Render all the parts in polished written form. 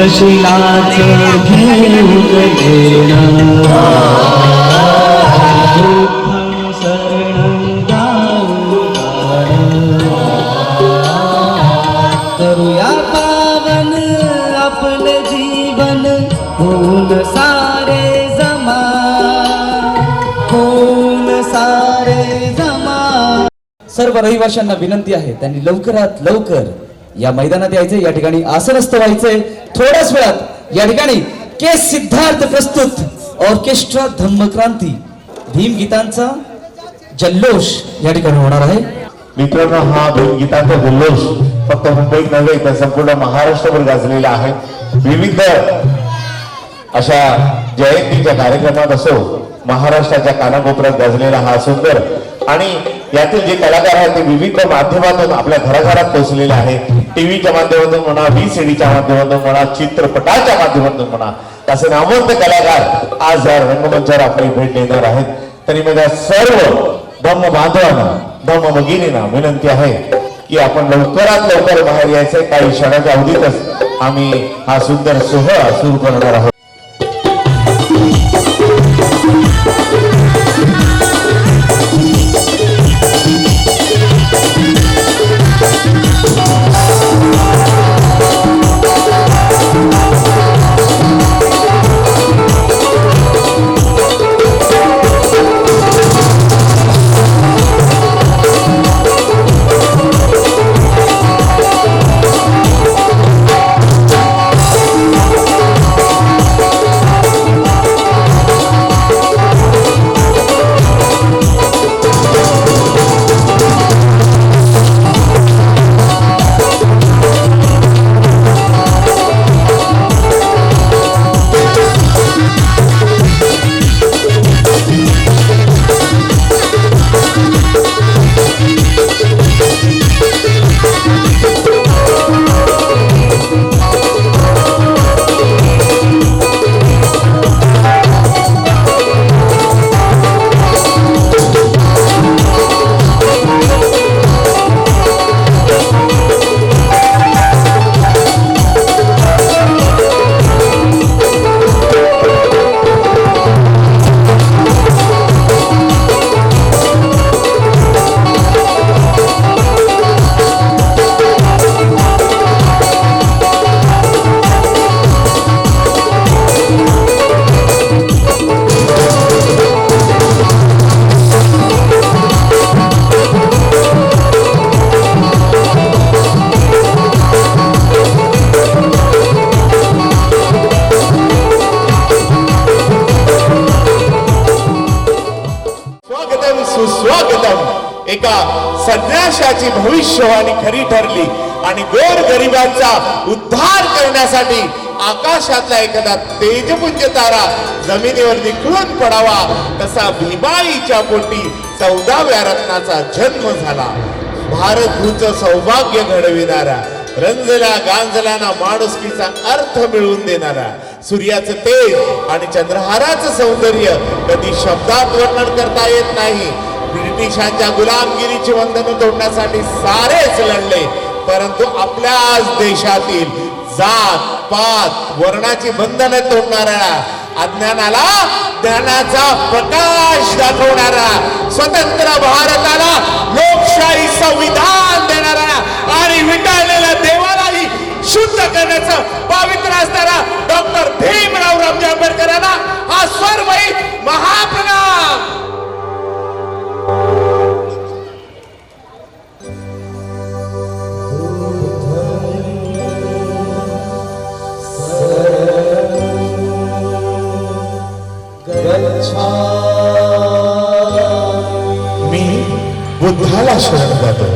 तपशिलाच घेऊन येणं बुद्धं शरणं जाऊन करूया पावन आपले जीवन होऊन सारे जमा होऊन सारे जमा। सर्व रहिवाशांना विनंती आहे त्यांनी लवकरात लवकर या मैदानात यायचे, या ठिकाणी आसनस्थ व्हायचे। थोड्याच वेळात या ठिकाणी के सिद्धार्थ प्रस्तुत ऑर्केस्ट्रा धम्मक्रांती भीमगीतांचा जल्लोष या ठिकाणी होणार आहे। मित्रांनो, हा भीमगीतांचा जल्लोष फक्त मुंबईत नव्हे तर संपूर्ण महाराष्ट्रभर गाजलेला आहे। विविध अशा जयंतीच्या कार्यक्रमात असो, महाराष्ट्राच्या कानाकोपऱ्यात गाजलेला हा सुंदर आणि यातील जे कलाकार आहेत ते विविध माध्यमातून आपल्या घराघरात पोहोचलेले आहे। टीव्हीच्या माध्यमातून म्हणा, VCDच्या माध्यमातून म्हणा, चित्रपटाच्या माध्यमातून म्हणा, असे नामवंत कलाकार आज या रंगमंचावर आपली भेट देणार आहेत। तरी माझ्या सर्व धम्म बांधवांना, धम्म भगिनींना विनंती आहे की आपण लवकरात लवकर बाहेर यायचंय। काही क्षणाच्या अवधीतच आम्ही हा सुंदर सोहळा सुरू करणार आहोत। एका संन्याशाची भविष्यवाणी खरी ठरली आणि गोर गरिबांचा उद्धार करण्यासाठी आकाशातला एखादा तेजपुंज तारा जमिनीवर निखळून पडावा तसा भीमाईच्या पोटी 14व्या रत्नाचा जन्म झाला। भारतभूचं सौभाग्य घडविणारा, रंजल्या गांजल्याना माणुसकीचा अर्थ मिळवून देणारा, सूर्याचं तेज आणि चंद्रहाराचं सौंदर्य कधी शब्दात वर्णन करता येत नाही। ब्रिटिशांच्या गुलामगिरीची बंधनं तोडण्यासाठी सारेच लढले, परंतु आपल्या आज देशातील जात पात वर्णाची बंधने तोडणारा, अज्ञानाला ज्ञानाचा प्रकाश दाखवणारा, स्वतंत्र भारताला लोकशाही संविधान देणारा आणि विटाळलेल्या देवालाही शुद्ध करण्याचं पवित्र असणारा डॉक्टर भीमराव रामजी आंबेडकरांना हा सर्वही महाप्रणाम। मी बुद्धाला शरण जातो।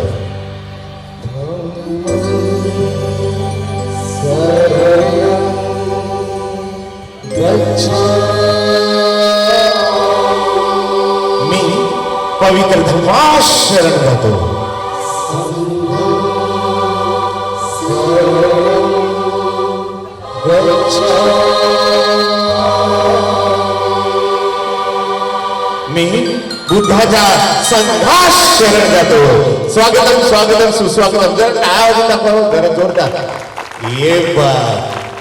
मी पवित्र धर्मास शरण जातो। मी बुद्धाच्या संघास शरण जातो। स्वागतम स्वागतम सुस्वागतम। जर टाळ्या वाजवून दाखवा जरा जोरदार। ये बा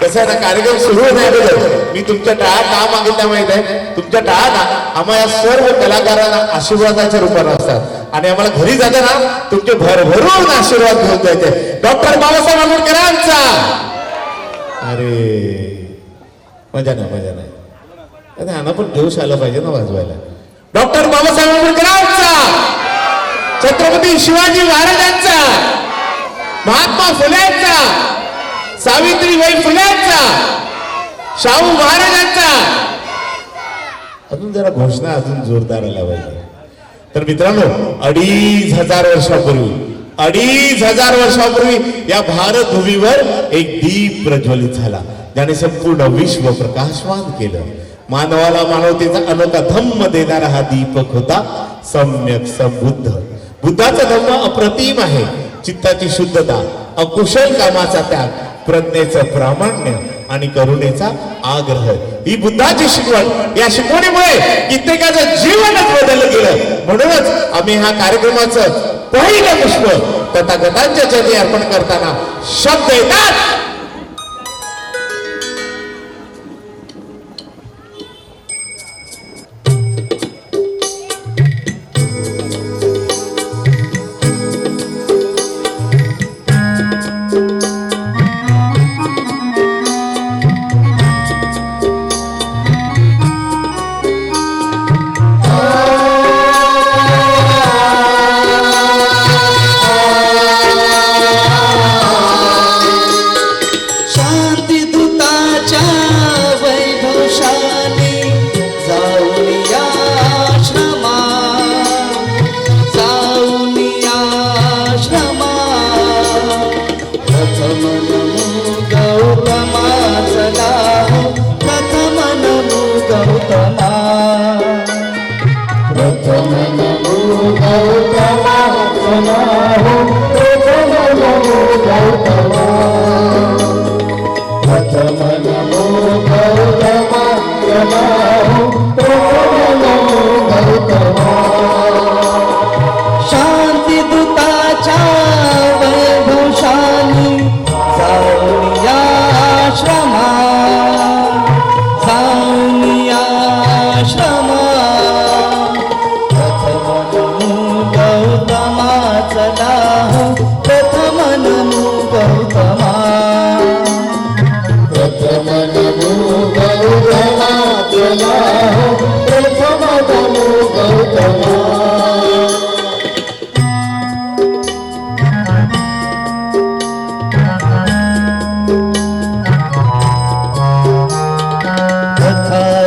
कसं आहे ना, कार्यक्रम सुरू होण्या अगोदर मी तुमच्या टाळा का मागितल्या माहित आहे? तुमच्या टाळा ना आम्हाला या सर्व कलाकारांना आशीर्वादाच्या रूपाने असतात आणि आम्हाला घरी जाताना तुमचे भरभरून आशीर्वाद घेऊन जायचे. डॉक्टर बाबासाहेब आंबेडकरांचा. अरे मजा नाही त्यांना पण जोश आला पाहिजे ना वाजवायला. डॉक्टर बाबासाहेब आंबेडकरांचा, छत्रपती शिवाजी महाराजांचा, महात्मा फुलेंचा, सावित्रीबाई फुलेंचा, शाहू महाराजांचा. अजून जरा घोषणा अजून जोरदार आल्या पाहिजे. तर मित्रांनो, 2500 वर्षापूर्वी या भारत भूमीवर एक दीप प्रज्वलित झाला, ज्याने संपूर्ण विश्व प्रकाशवान केलं. मानवाला मानवतेचा अनोखा धम्म देणारा हा दीपक होता सम्यक संबुद्ध. बुद्धाचा धम्म अप्रतिम आहे. चित्ताची शुद्धता, अकुशल कामाचा त्याग, प्रज्ञेचं प्रामाण्य आणि करुणेचा आग्रह, ही बुद्धाची शिकवण. या शिकवणीमुळे कित्येकाचं जीवनच बदललं गेलं. म्हणूनच आम्ही ह्या कार्यक्रमाचं पहिलं पुष्प तथागतांच्या चरणी अर्पण करताना शब्द येतात.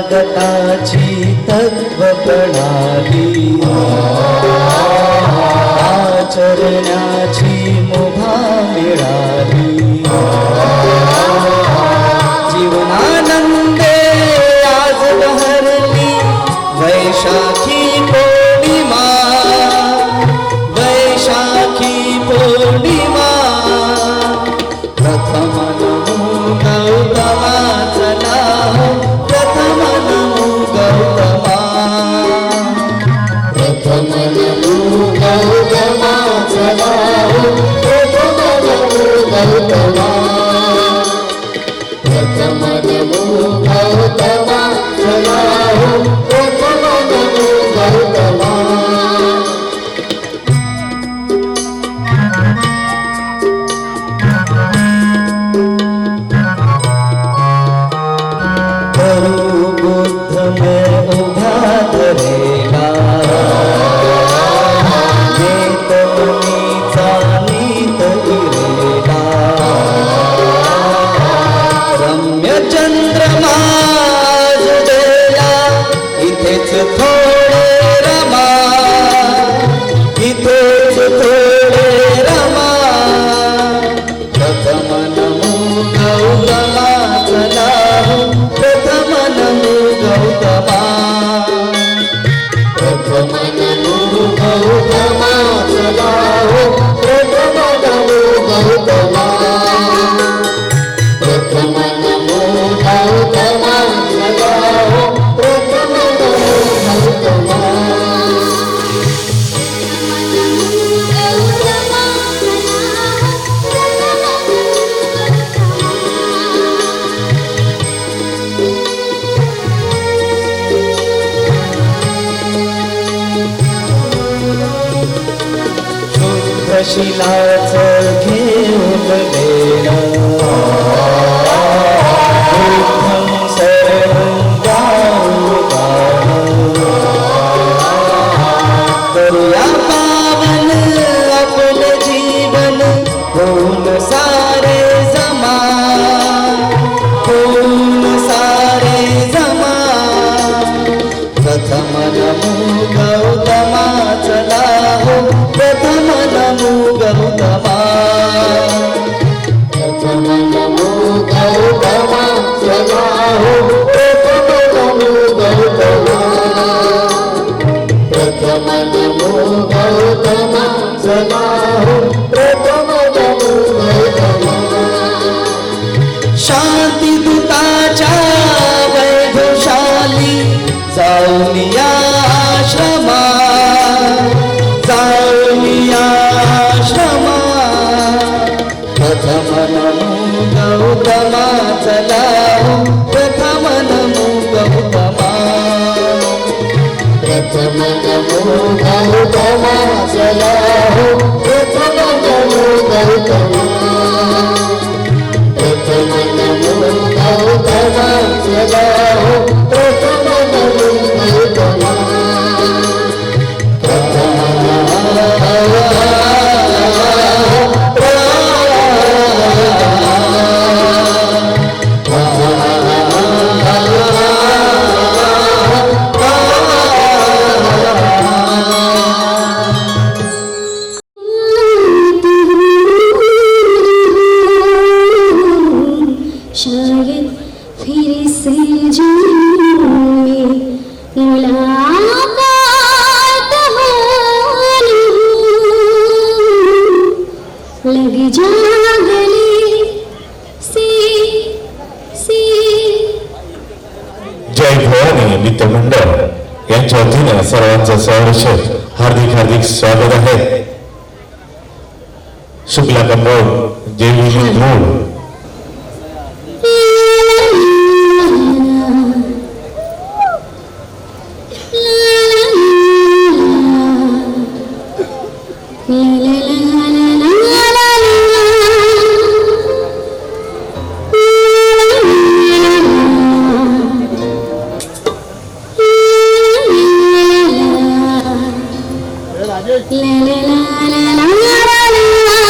तथागताची तत्व प्रणाली आचरण्याची मुभा मिळाली. जीवनानंदे आज बहरली वैशाखी पौर्णिमा, वैशाखी पौर्णिमा. प्रथम नमो गौतमाचा नाव, प्रथम नमो गौतमा, प्रथम नमो गौतमाचा नाव, प्रथम नमो गौतमा. शिलाच घेऊन लेणं बुद्धं शरणं गाऊ गाणं करूया पावन आपलं जीवन होऊन सारे जमा होऊन सारे जमा प्रथम नमो गौतमा चला हो प्रथम नमो गौतमा प्रथम नमो गौतमा चला हो प्रथम नमो गौतमा प्रथम नमो गौतमा चला हो प्रथम नमो गौतमा शांती दूताच्या वैभवशाली जाऊन या आश्रमा जाऊन या आश्रमा प्रथम नमो गौतमा चला हो प्रथम नमो गौतमा प्रथम नमो गौतमा चला हो प्रथम नमो गौतमा प्रथम नमो गौतमा चला हो प्रथम नमो गौतमा शायद फिर से जन्म में मुलाकात हो लग जा गले से जय भवानी मित्रमंडळ यांच्या वतीने सर्वांचं सहर्ष हार्दिक हार्दिक स्वागत आहे. शुक्ला कंबोज जेवी धूळ la la la la la la la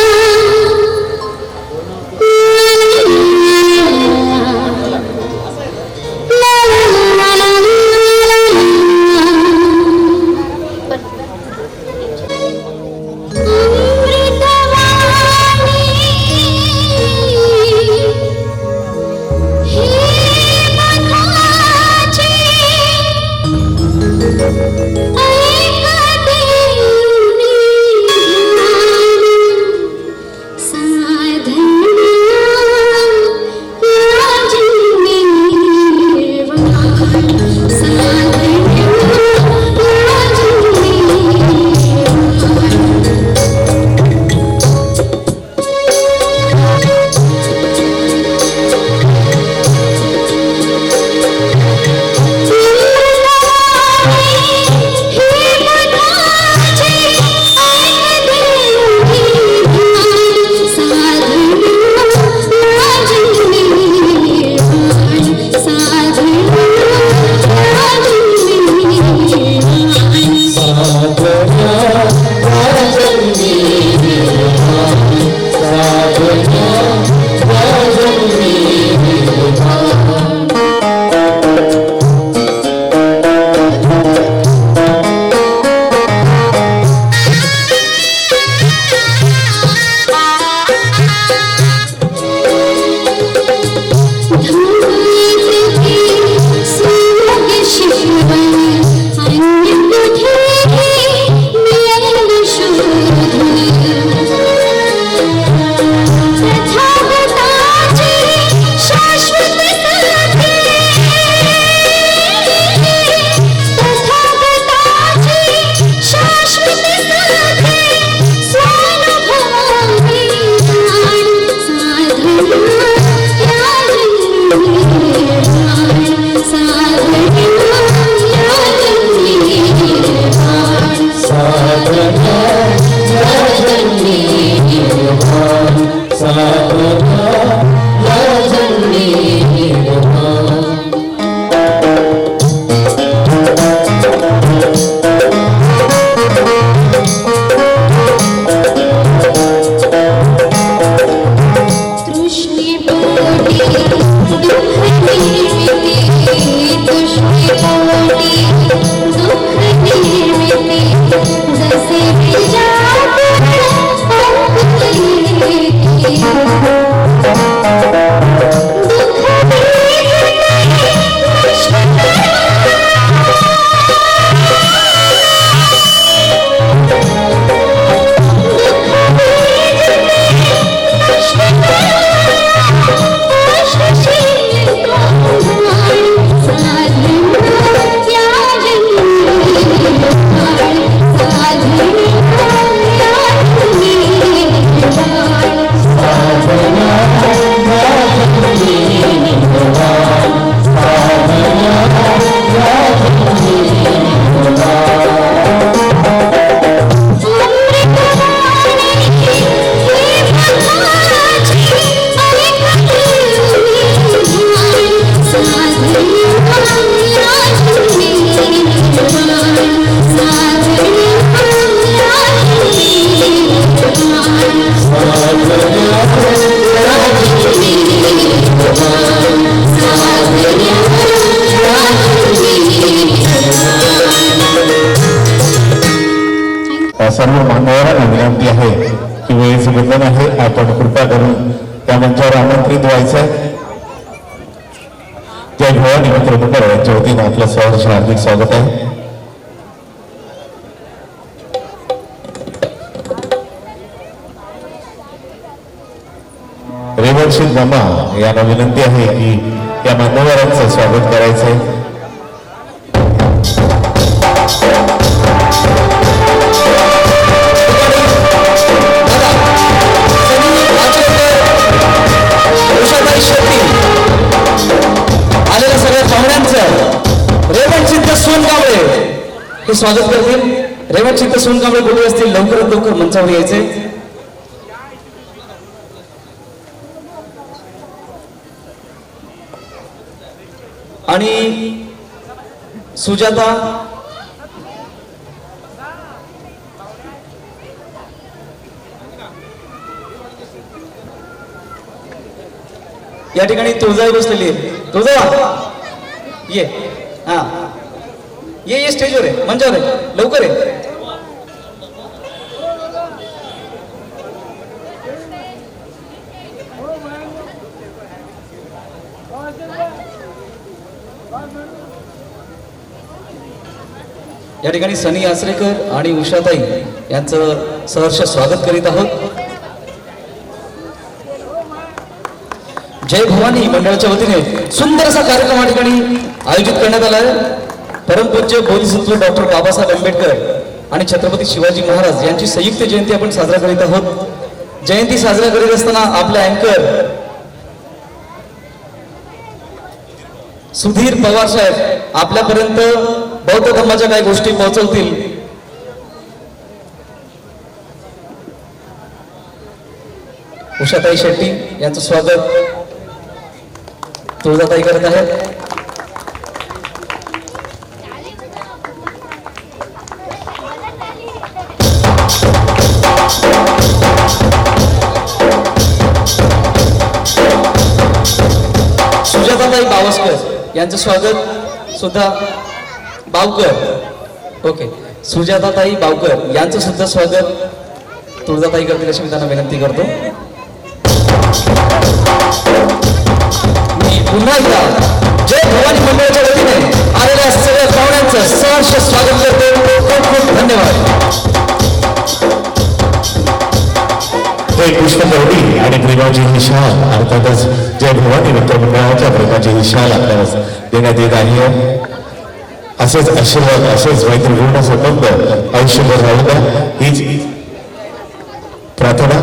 व्हायचंय. जय भवानी मित्र मंडळ यांच्या वतीनं आपलं सहर्ष हार्दिक स्वागत आहे. रेवणसिंग मामा यांना विनंती आहे की या मान्यवरांचं स्वागत करायचंय. आलेल्या सगळ्या पाहुण्यांचं रेवणसिद्ध सोनकांबळे हे स्वागत करतील. रेवणसिद्ध सोनकांबळे बोलू असतील लवकरात लवकर मंचावर यायचे. आणि सुजाता या ठिकाणी तुळजाई बसलेली आहे. तुळजा ये, हा ये स्टेजवर आहे, मंचावर आहे, लवकर आहे. या ठिकाणी सनी आसरेकर आणि उषाताई यांचं सहर्ष स्वागत करीत आहोत. जय भवानी मंडळाच्या वतीने सुंदर असा कार्यक्रम या ठिकाणी आयोजित करण्यात आला आहे. परमपूज्य बोधिसत्व डॉक्टर बाबासाहेब आंबेडकर आणि छत्रपती शिवाजी महाराज यांची संयुक्त जयंती आपण साजरा करीत आहोत. जयंती साजरा करीत असताना आपले अँकर सुधीर पवार साहेब आपल्यापर्यंत बौद्ध धर्माच्या काही गोष्टी पोहोचवतील. उषाताई शेट्टी यांचं स्वागत तुळजाताई करत आहेत. सुजाताताई बावस्कर यांचं स्वागत सुद्धा बावकर, ओके, सुजाताताई बावकर यांचं सुद्धा स्वागत तुळजाताई करतील अशी मी त्यांना विनंती करतो. मी पुन्हा एकदा जय भवानी मंडळाच्या वतीने आलेल्या सगळ्या पाहुण्यांचं सहर्ष स्वागत करतो. खूप खूप धन्यवाद. हे पुष्पगौरी आणि प्रेमाची ही शाल अर्थातच जय भवानी मित्र मंडळाच्या प्रेमाची ही शाल आपल्याला देण्यात येत आहे. असेच आशीर्वाद, असेच मैत्रीपूर्ण संबंध आयुष्यभर राहू द्या हीच प्रार्थना.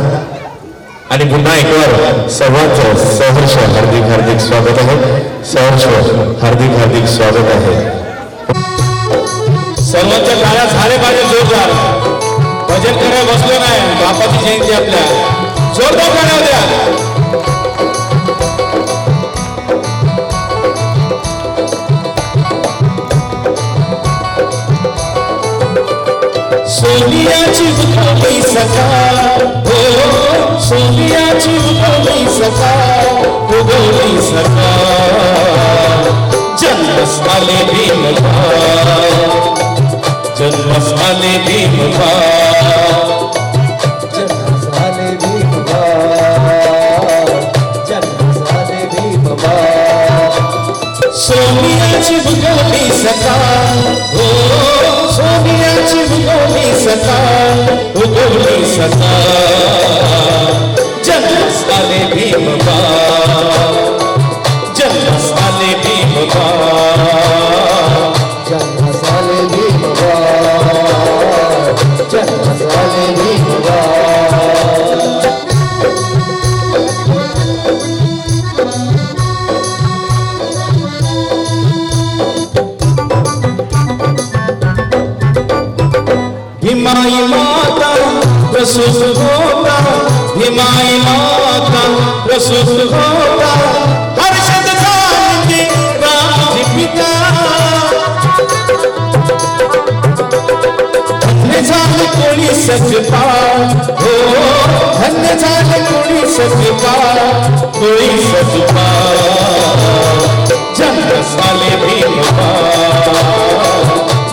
आणि पुन्हा एकवार सर्वांचं सहर्ष हार्दिक हार्दिक स्वागत आहे. सहर्ष हार्दिक हार्दिक स्वागत आहे. सर्वांच्या टाळ्या झाले पाहिजे जोरदार. भजन करायला बसलो नाही, बापाची जयंती आपल्या जोरदार टाळ्या द्या. सोनियाची उगवली सकाळ, हो सोनियाची उगवली सकाळ, उगवली सकाळ. जन्मस आले भीमभाव, जन्मस आले भीमभाव, जन्मस आले भीमभाव, जन्मस आले भीमभाव. सोनियाची उगवली सकाळ, हो सोनियाची उगवली सकाळ, उगवली सकाळ. जन्मस आले भीमभाव, जन्मस आले भीमभाव, जन्मस आले भीमभाव, जन्मस आले भीमभाव. भीमाई माता प्रसूत होता, भीमाई माता प्रसूत होता. हर्षद झाली रामजी पिता, धन्य झाले कोणी सतपाल, हो धन्य झाले कोणी सतपाल, कोणी सतपाल. जन्मस आले भीमभाव,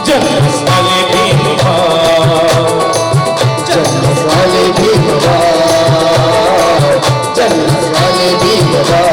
जन्मस आले भीमभाव, जन्मस आले भीमभाव, जन्मस आले भीमभाव.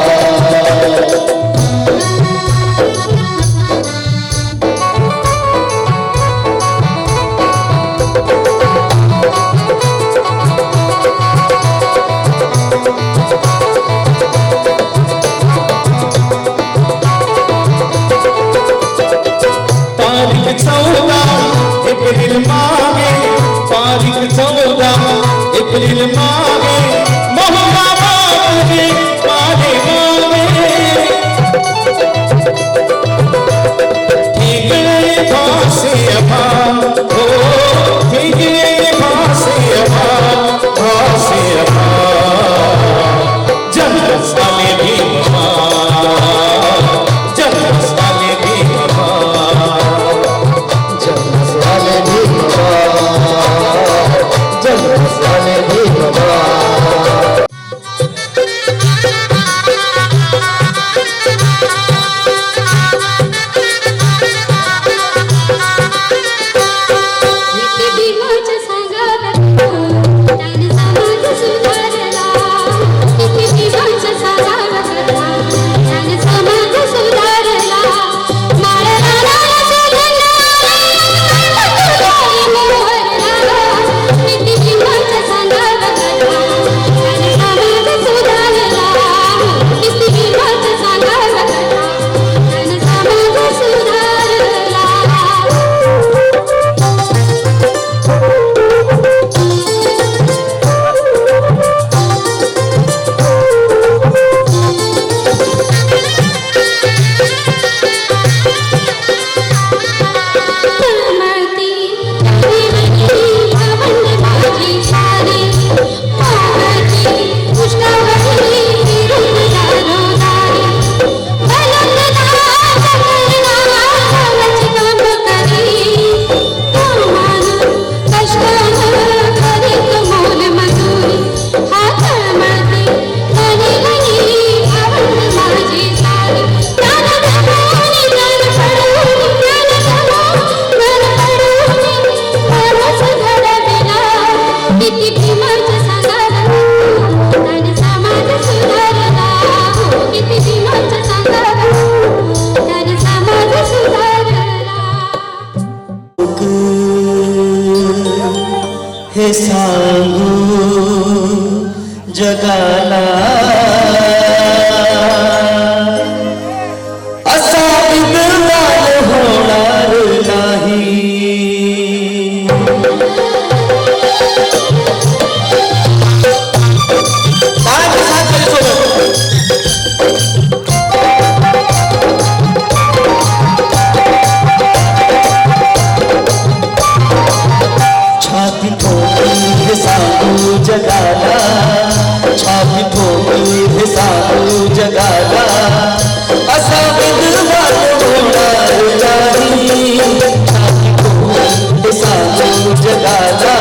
छाती फुगून हे सांगू जगाला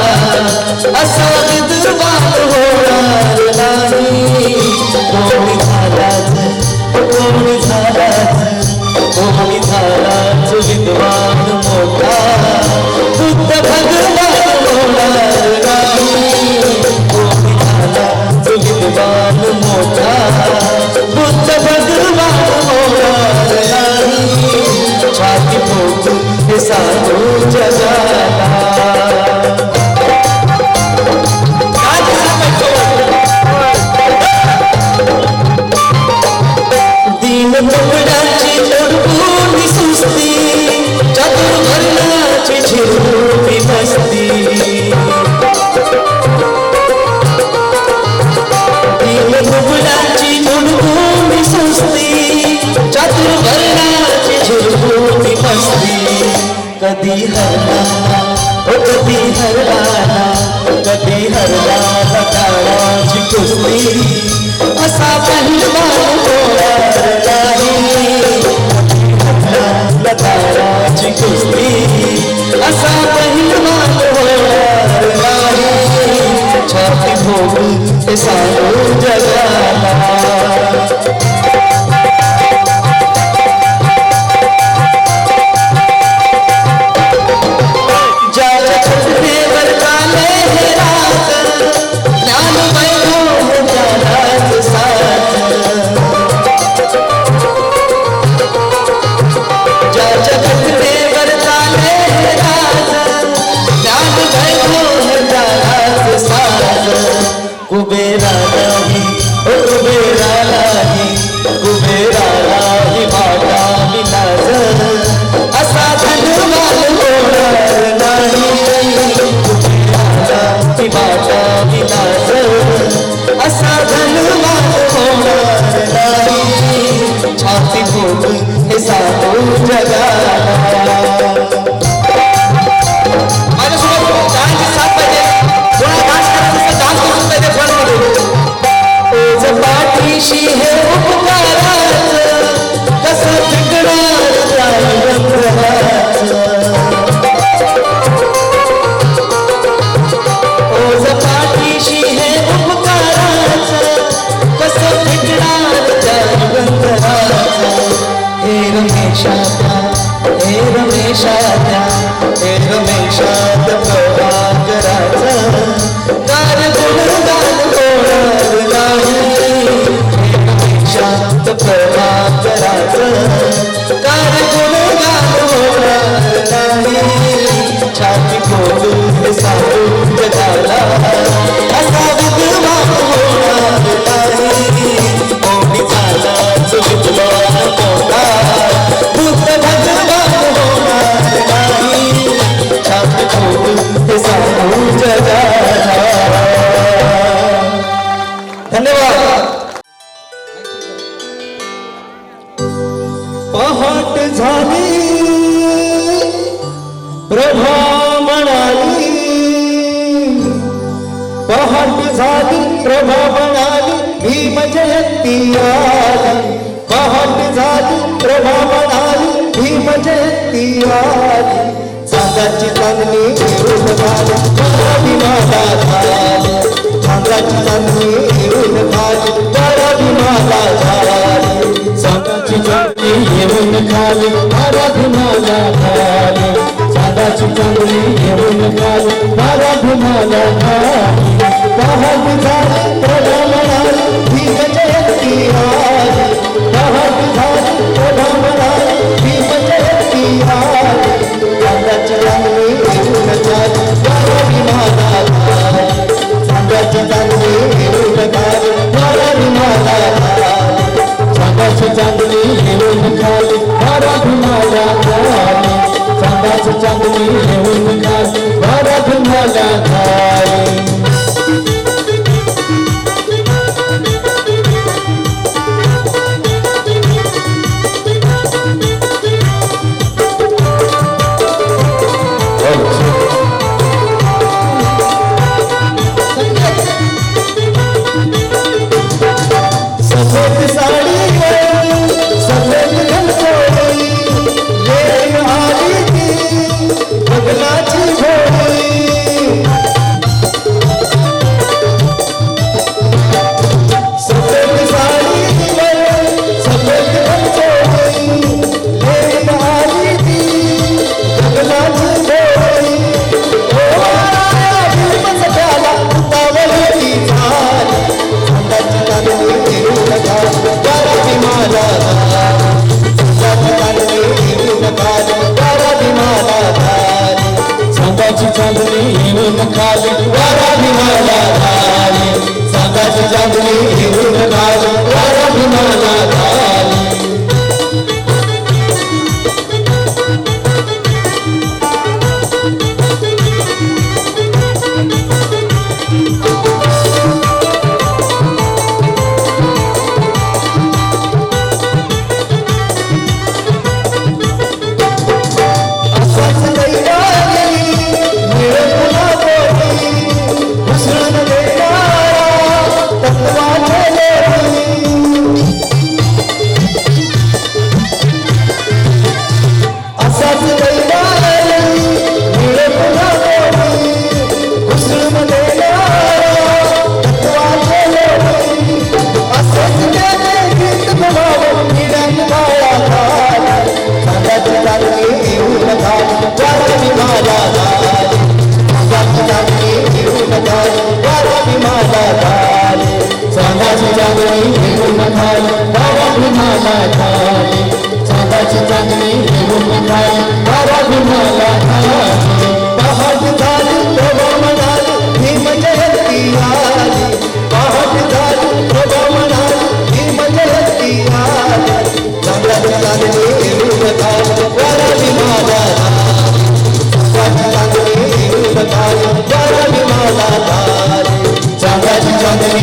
असा विद्वान होणार नाही. कोणी झालाच विद्वान मोठा बुद्ध भगवान होणार नाही. कोणी झालाच विद्वान मोठा बुद्ध भगवान होणार नाही. छाती फुगून हे सांगू जगाला. दीन मुकडाची तडफडून सुस्ती चातुर्वर्णाची झिरवून मस्ती. दीन मुकडाची तडफडून सुस्ती चातुर्वर्णाची झिरवून मस्ती. कधी हरला कधी हरला कधी हरला काळाची कुस्ती असा पहिलवान होणार नाही. लताराची कुस्ती असा पहिलवान होणार नाही. छाती फुगून हे सांगू जगाला. छाती फुगून हे सांगू जगाला. माझ्यासोबत डान्सची साथ पाहिजे. कोणा डान्स करायचं डान्स करून पाहिजे फळमध्ये. ओझ पाठीशी हे उपकाराचं कसं फिकणार जाईल. ओझ पाठीशी हे उपकाराचं कसं फिकणार जाईल. हे रमेशात्या हे रमेशात्या हे रमेशात प्रभाकराचं कार गुणगान होणार नाही. हे रमेशात प्रभाकराचं कार गुणगान होणार नाही. छाती फुगून हे सांगू जगाला असा विद्वान होणार नाही. कोणी झालाच विद्वान मोठा बुद्ध भगवान होणार नाही. छाती फुगून हे सांगू जगाला. धन्यवाद. पहाट झाली प्रभा म्हणाली. पहाट झाली प्रभा म्हणाली भीम जयंती आली. पहाट झाली प्रभा म्हणाली भीम जयंती आली. चांदाची चांदणी घेऊन झाली भीमाला झाली. चांदाची चांदणी घेऊन झाली भीमाला झाली. चांदाची चांदणी घेऊन खाली भीमाला झाली. चांदाची चांदणी घेऊन खाली भीमाला झाली. पहाट झाली प्रभा म्हणाली भीम जयंती आली. पहाट झाली प्रभा म्हणाली भीम जयंती आली. चांदाची चांदणी घेऊन खाली भीमाला झाली. चांदाची चांदणी घेऊन खाली भीमाला झाली. चांदाची चांदणी घेऊन खाली भीमाला झाली. चांदाची चांदणी घेऊन खाली भीमाला झाली. खाली बारा भीमाला खाली चांदाची चांदणी घेऊन खाली बारा भीमाला खाली पहाट झाली प्रभा म्हणाली भीम जयंती आली पहाट झाली प्रभा म्हणाली भीम जयंती आली चांदाची चांदणी घेऊन खाली बारा भीमाला चांदाची चांदणी घेऊन खाली बारा भीमाला चांदाची चांदणी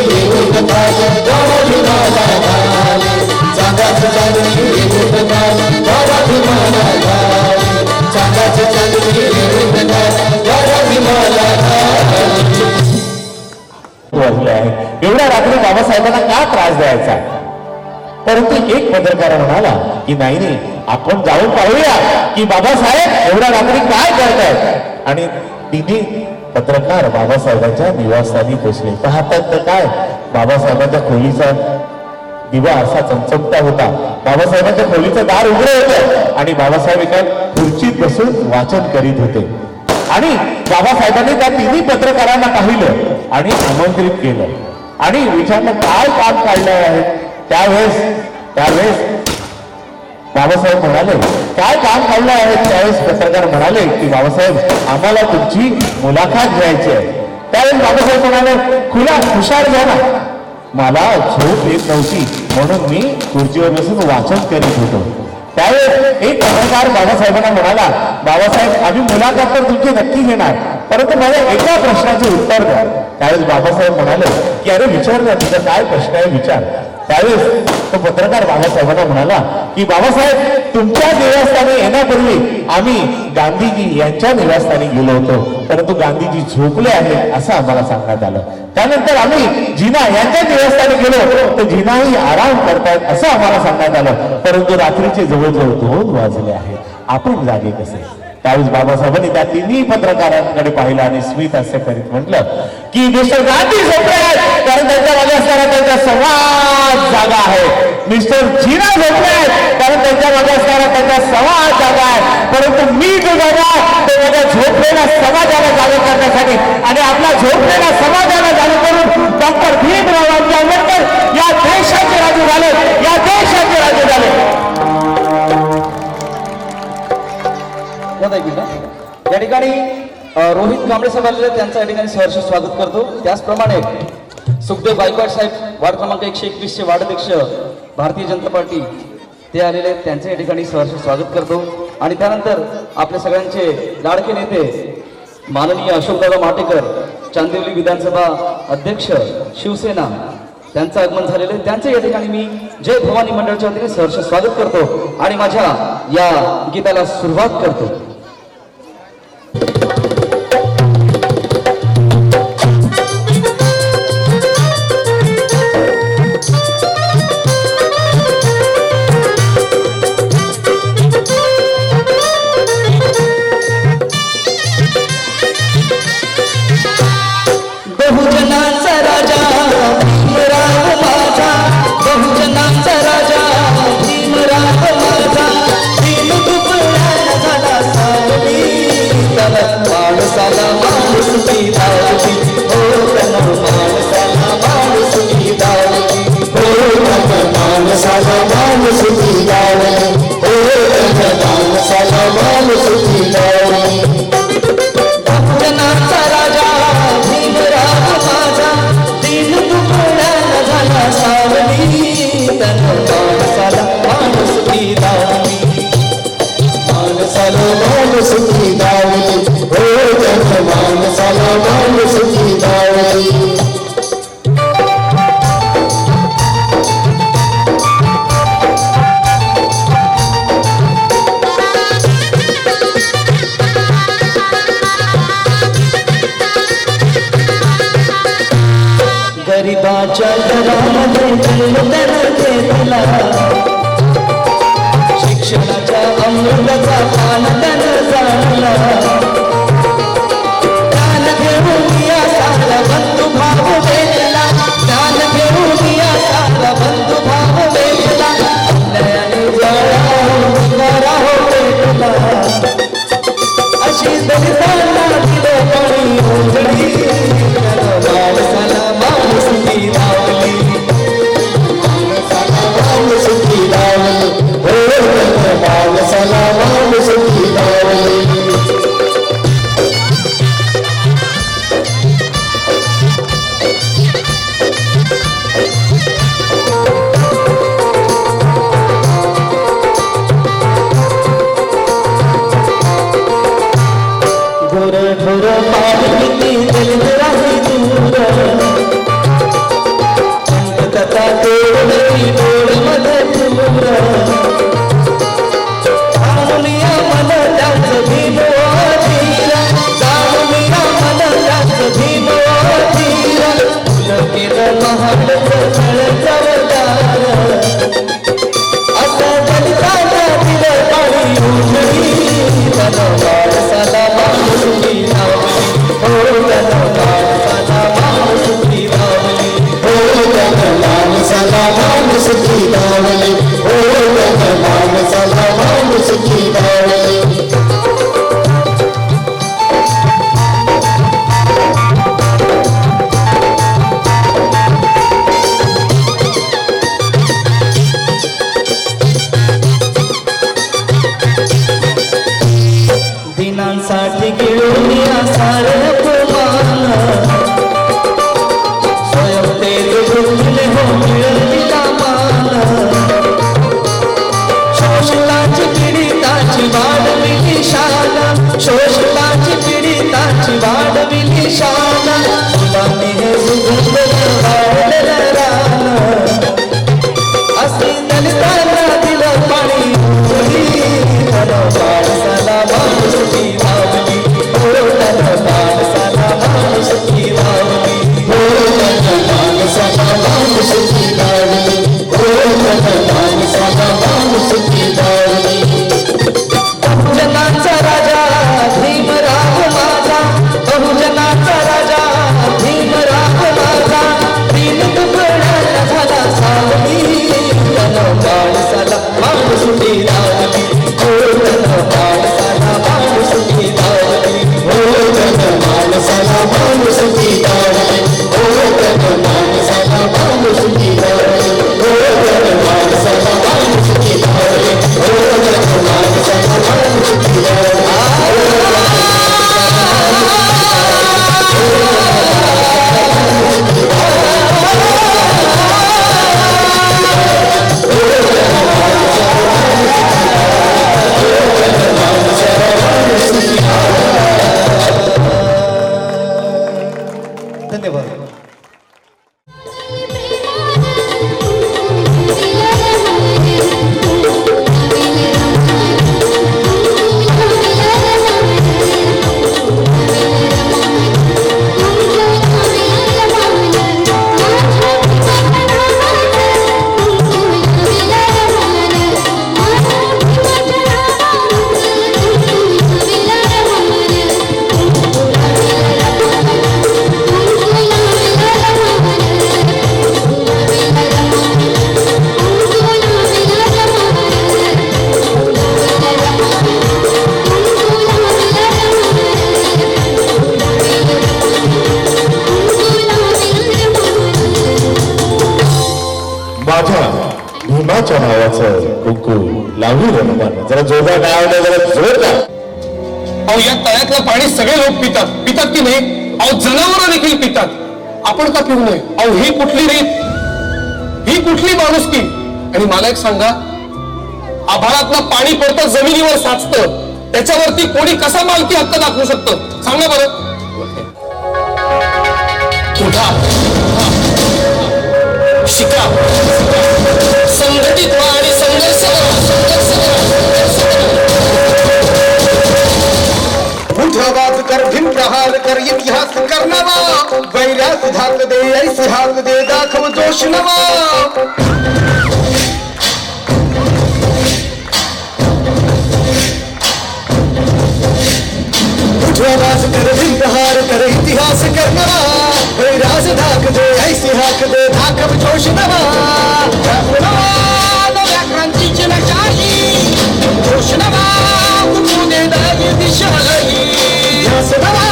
घेऊन खाली बारा भीमाला चांदाची चांदणी घेऊन खाली बारा भीमाला चांदाची चांदणी घेऊन खाली बारा भीमाला वाजले आहे. एवढ्या रात्री बाबासाहेबांना का त्रास द्यायचा? परंतु एक पत्रकार म्हणाला की नाही आपण जाऊन पाहूया की बाबासाहेब एवढ्या रात्री काय करतायत. आणि तिन्ही पत्रकार बाबासाहेबांच्या निवासस्थानी पोचले. पाहतात तर काय, बाबासाहेबांच्या खोलीचा दिवा असा चमचमता होता. बाबासाहेबांच्या खोलीचं दार उघडं होतं आणि बाबासाहेब एका खुर्चीत बसून वाचन करीत होते. आणि बाबासाहेबांनी त्या तिन्ही पत्रकारांना पाहिलं आणि आमंत्रित केलं आणि विचारलं काय काम काढले आहे. त्यावेळेस बाबासाहेब म्हणाले काय काम काढलं आहे. त्यावेळेस पत्रकार म्हणाले की बाबासाहेब आम्हाला तुमची मुलाखत घ्यायची आहे. त्यावेळेस बाबासाहेब म्हणाले हुशार घ्या ना. मला झोप येत नव्हती म्हणून मी खुर्चीवर बसून वाचन करीत होतो. त्यावेळेस एक पत्रकार बाबासाहेबांना म्हणाला बाबासाहेब आम्ही मुलाखत तर तुमची नक्की घेणार परंतु माझ्या एका प्रश्नाचे उत्तर द्या. त्यावेळेस बाबासाहेब म्हणाले की अरे विचार ना तुझा काय प्रश्न आहे विचार. त्यावेळेस तो पत्रकार बाबासाहेबांना म्हणाला की बाबासाहेब तुमच्या निवासस्थानी येण्यापूर्वी आम्ही गांधीजी यांच्या निवासस्थानी गेलो होतो परंतु गांधीजी झोपले आहेत असं आम्हाला सांगण्यात आलं. त्यानंतर आम्ही जिना यांच्या निवासस्थानी गेलो तर जिनाही आराम करतायत असं आम्हाला सांगण्यात आलं परंतु रात्रीचे जवळजवळ 2 वाजले आहेत. आपण जागे कसे. त्यावेळेस बाबासाहेबांनी त्या तिन्ही पत्रकारांकडे पाहिलं आणि स्मित हास्य करीत म्हटलं की मिस्टर गांधी झोपले आहेत कारण त्यांच्या मागे असणारा त्यांचा समाज जागा आहे. मिस्टर जिना झोपले आहेत कारण त्यांच्या मागे असणारा त्यांचा समाज जागा आहे. परंतु मी जो जागा तो माझ्या झोपलेल्या समाजाला जागा करण्यासाठी आणि आपल्या झोपलेल्या समाजाला जागा करून डॉक्टर भीमराव आंबेडकर या देशाचे राजे झाले. या देशाचे राजे झाले. या ठिकाणी रोहित कांबळे साहेब आलेले त्यांचं या ठिकाणी सहर्ष स्वागत करतो. त्याचप्रमाणे सुखदेव गायकवाड साहेब वार्ड क्रमांक 121 चे वार्डाध्यक्ष भारतीय जनता पार्टी ते आलेले त्यांचं या ठिकाणी सहर्ष स्वागत करतो. आणि त्यानंतर आपल्या सगळ्यांचे लाडके नेते माननीय अशोकदादा माटेकर चांदिवली विधानसभा अध्यक्ष शिवसेना त्यांचं आगमन झालेलं आहे. त्यांचं या ठिकाणी मी जय भवानी मंडळाच्या वतीने सहर्ष स्वागत करतो आणि माझ्या या गीताला सुरुवात करतो. बहुजनांचा राजा भीमराव माझा बहुजनांचा राजा भीमराव माझा भीम दुबळ्याला झाला सावली त्याला माणसाला माणूस की दावली हो त्याला माणसाला माणूस की दावली हो त्याला माणसाला माणूस की दावली हो त्याला माणसाला माणूस की दावली बहुजनांचा राजा भीमराव माझा दिन दुबळ्याला झाला सावली त्याला माणसाला माणूस की दावली माणसाला माणूस की दावली हो त्याला माणसाला माणूस की दावली गरिबाच्या घरामध्ये जन्म घेतला शिक्षणाच्या अमृताचा पान त्यानं जाणला ज्ञान घेऊन या सारा बंधू भाव वेचला ज्ञान घेऊन या सारा बंधू भाव वेचला अन्यायाने जळा हो वेचला अशी दलितांना दिलं पाणी उजळी केलं महाडचं फळचं वरदान. असं दलितांना दिलं पाणी उजळी, त्यानं माणसाला माणुसकी लावली. हो त्यानं माणसाला माणुसकी लावली. हो त्यानं माणसाला माणुसकी लावली. हो त्यानं माणसाला माणुसकी लावली. दिनांसाठी गिळून या सारं प्रमाण, स्वयं तेज बुद्धीने हो मिळविला मान. शोषिताची पीडिताची वाढविली शान, शोषिताची पीडिताची वाढविली शान. फुलांनी हे सुगंध वाढलेलं रान, असे दलितांना दिलं पाणी उजळी. त्यानं माणसाला माणुसकी लावली. हो त्यानं माणसाला माणुसकी लावली. हो त्यानं माणसाला माणुसकी लावली. हो त्यानं माणसाला माणुसकी लावली. बहुजनाचा राजा भीमराव माझा, बहुजनाचा राजा भीमराव माझा. दीन दुबळ्याला झाला सावली. त्यानं माणसाला माणुसकी लावली. हो त्यानं माणसाला माणुसकी लावली. हो त्यानं माणसाला माणुसकी लावली. हो त्यानं माणसाला माणुसकी लावली. हो त्यानं माणसाला माणुसकी लावली. हो त्यानं माणसाला माणुसकी लावली. धन्यवाद. माझ्या भीमाच्या नावाचं कुकू लावली रममान. जरा जोरदार नावाने जरा जोरदार. अहो या तळ्यातलं पाणी सगळे लोक पितात, पितात की नाही? अहो जनावर देखील पितात, आपण का पिऊ नये? अहो ही कुठली रीत, ही कुठली माणुसकी? आणि मला एक सांगा, आभाळातलं पाणी पडतं जमिनीवर साचतं, त्याच्यावरती कोणी कसा मालकी हक्क दाखवू शकतं? सांगा बरं. उठा, शिका, संघटित व्हा आणि संघर्ष आवाज कर, भीम प्रहार कर, इतिहास कर नवा. वैरास धाक दे, ऐसे हाक दे, दाखव जोश नवा. आवाज कर, भीम प्रहार कर, इतिहास कर नवा. वैरास धाक दे, ऐसे हाक दे, दाखव जोश नवा. नव्या क्रांतीची नशाही, जोश नवा उठू दे नवी दिशाही. ध्यास नवा,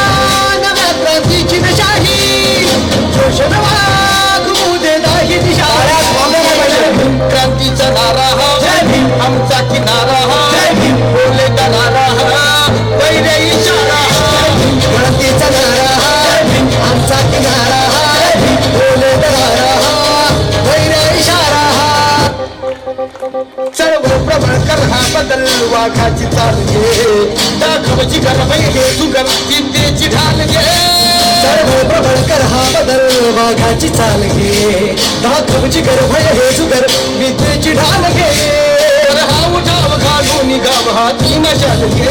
नव्या क्रांतीची दिशाही. जोश नवा, घुमू दे नाही दिशा. क्रांतीचा नारा हा, जय भीम. आमचा किनारा हा, जय भीम. बोले का नारा हा, वैरे इशारा हा. क्रांतीचा नारा हा, आमचा किनारा हा, बोले दरारा हा, वैर इशारा हा. सर्व प्रबळ हा बदल वाघाची चाल घे. दाखवची गरबाई हे जुगर विद्येची ढाल घे. सर्व प्रबळ हा बदल वाघाची चाल घे. दाखवची गर्भय हे जुगर विद्येची ढाल घे. तर हा उठाव घालून गाव हा तीन शाल घे.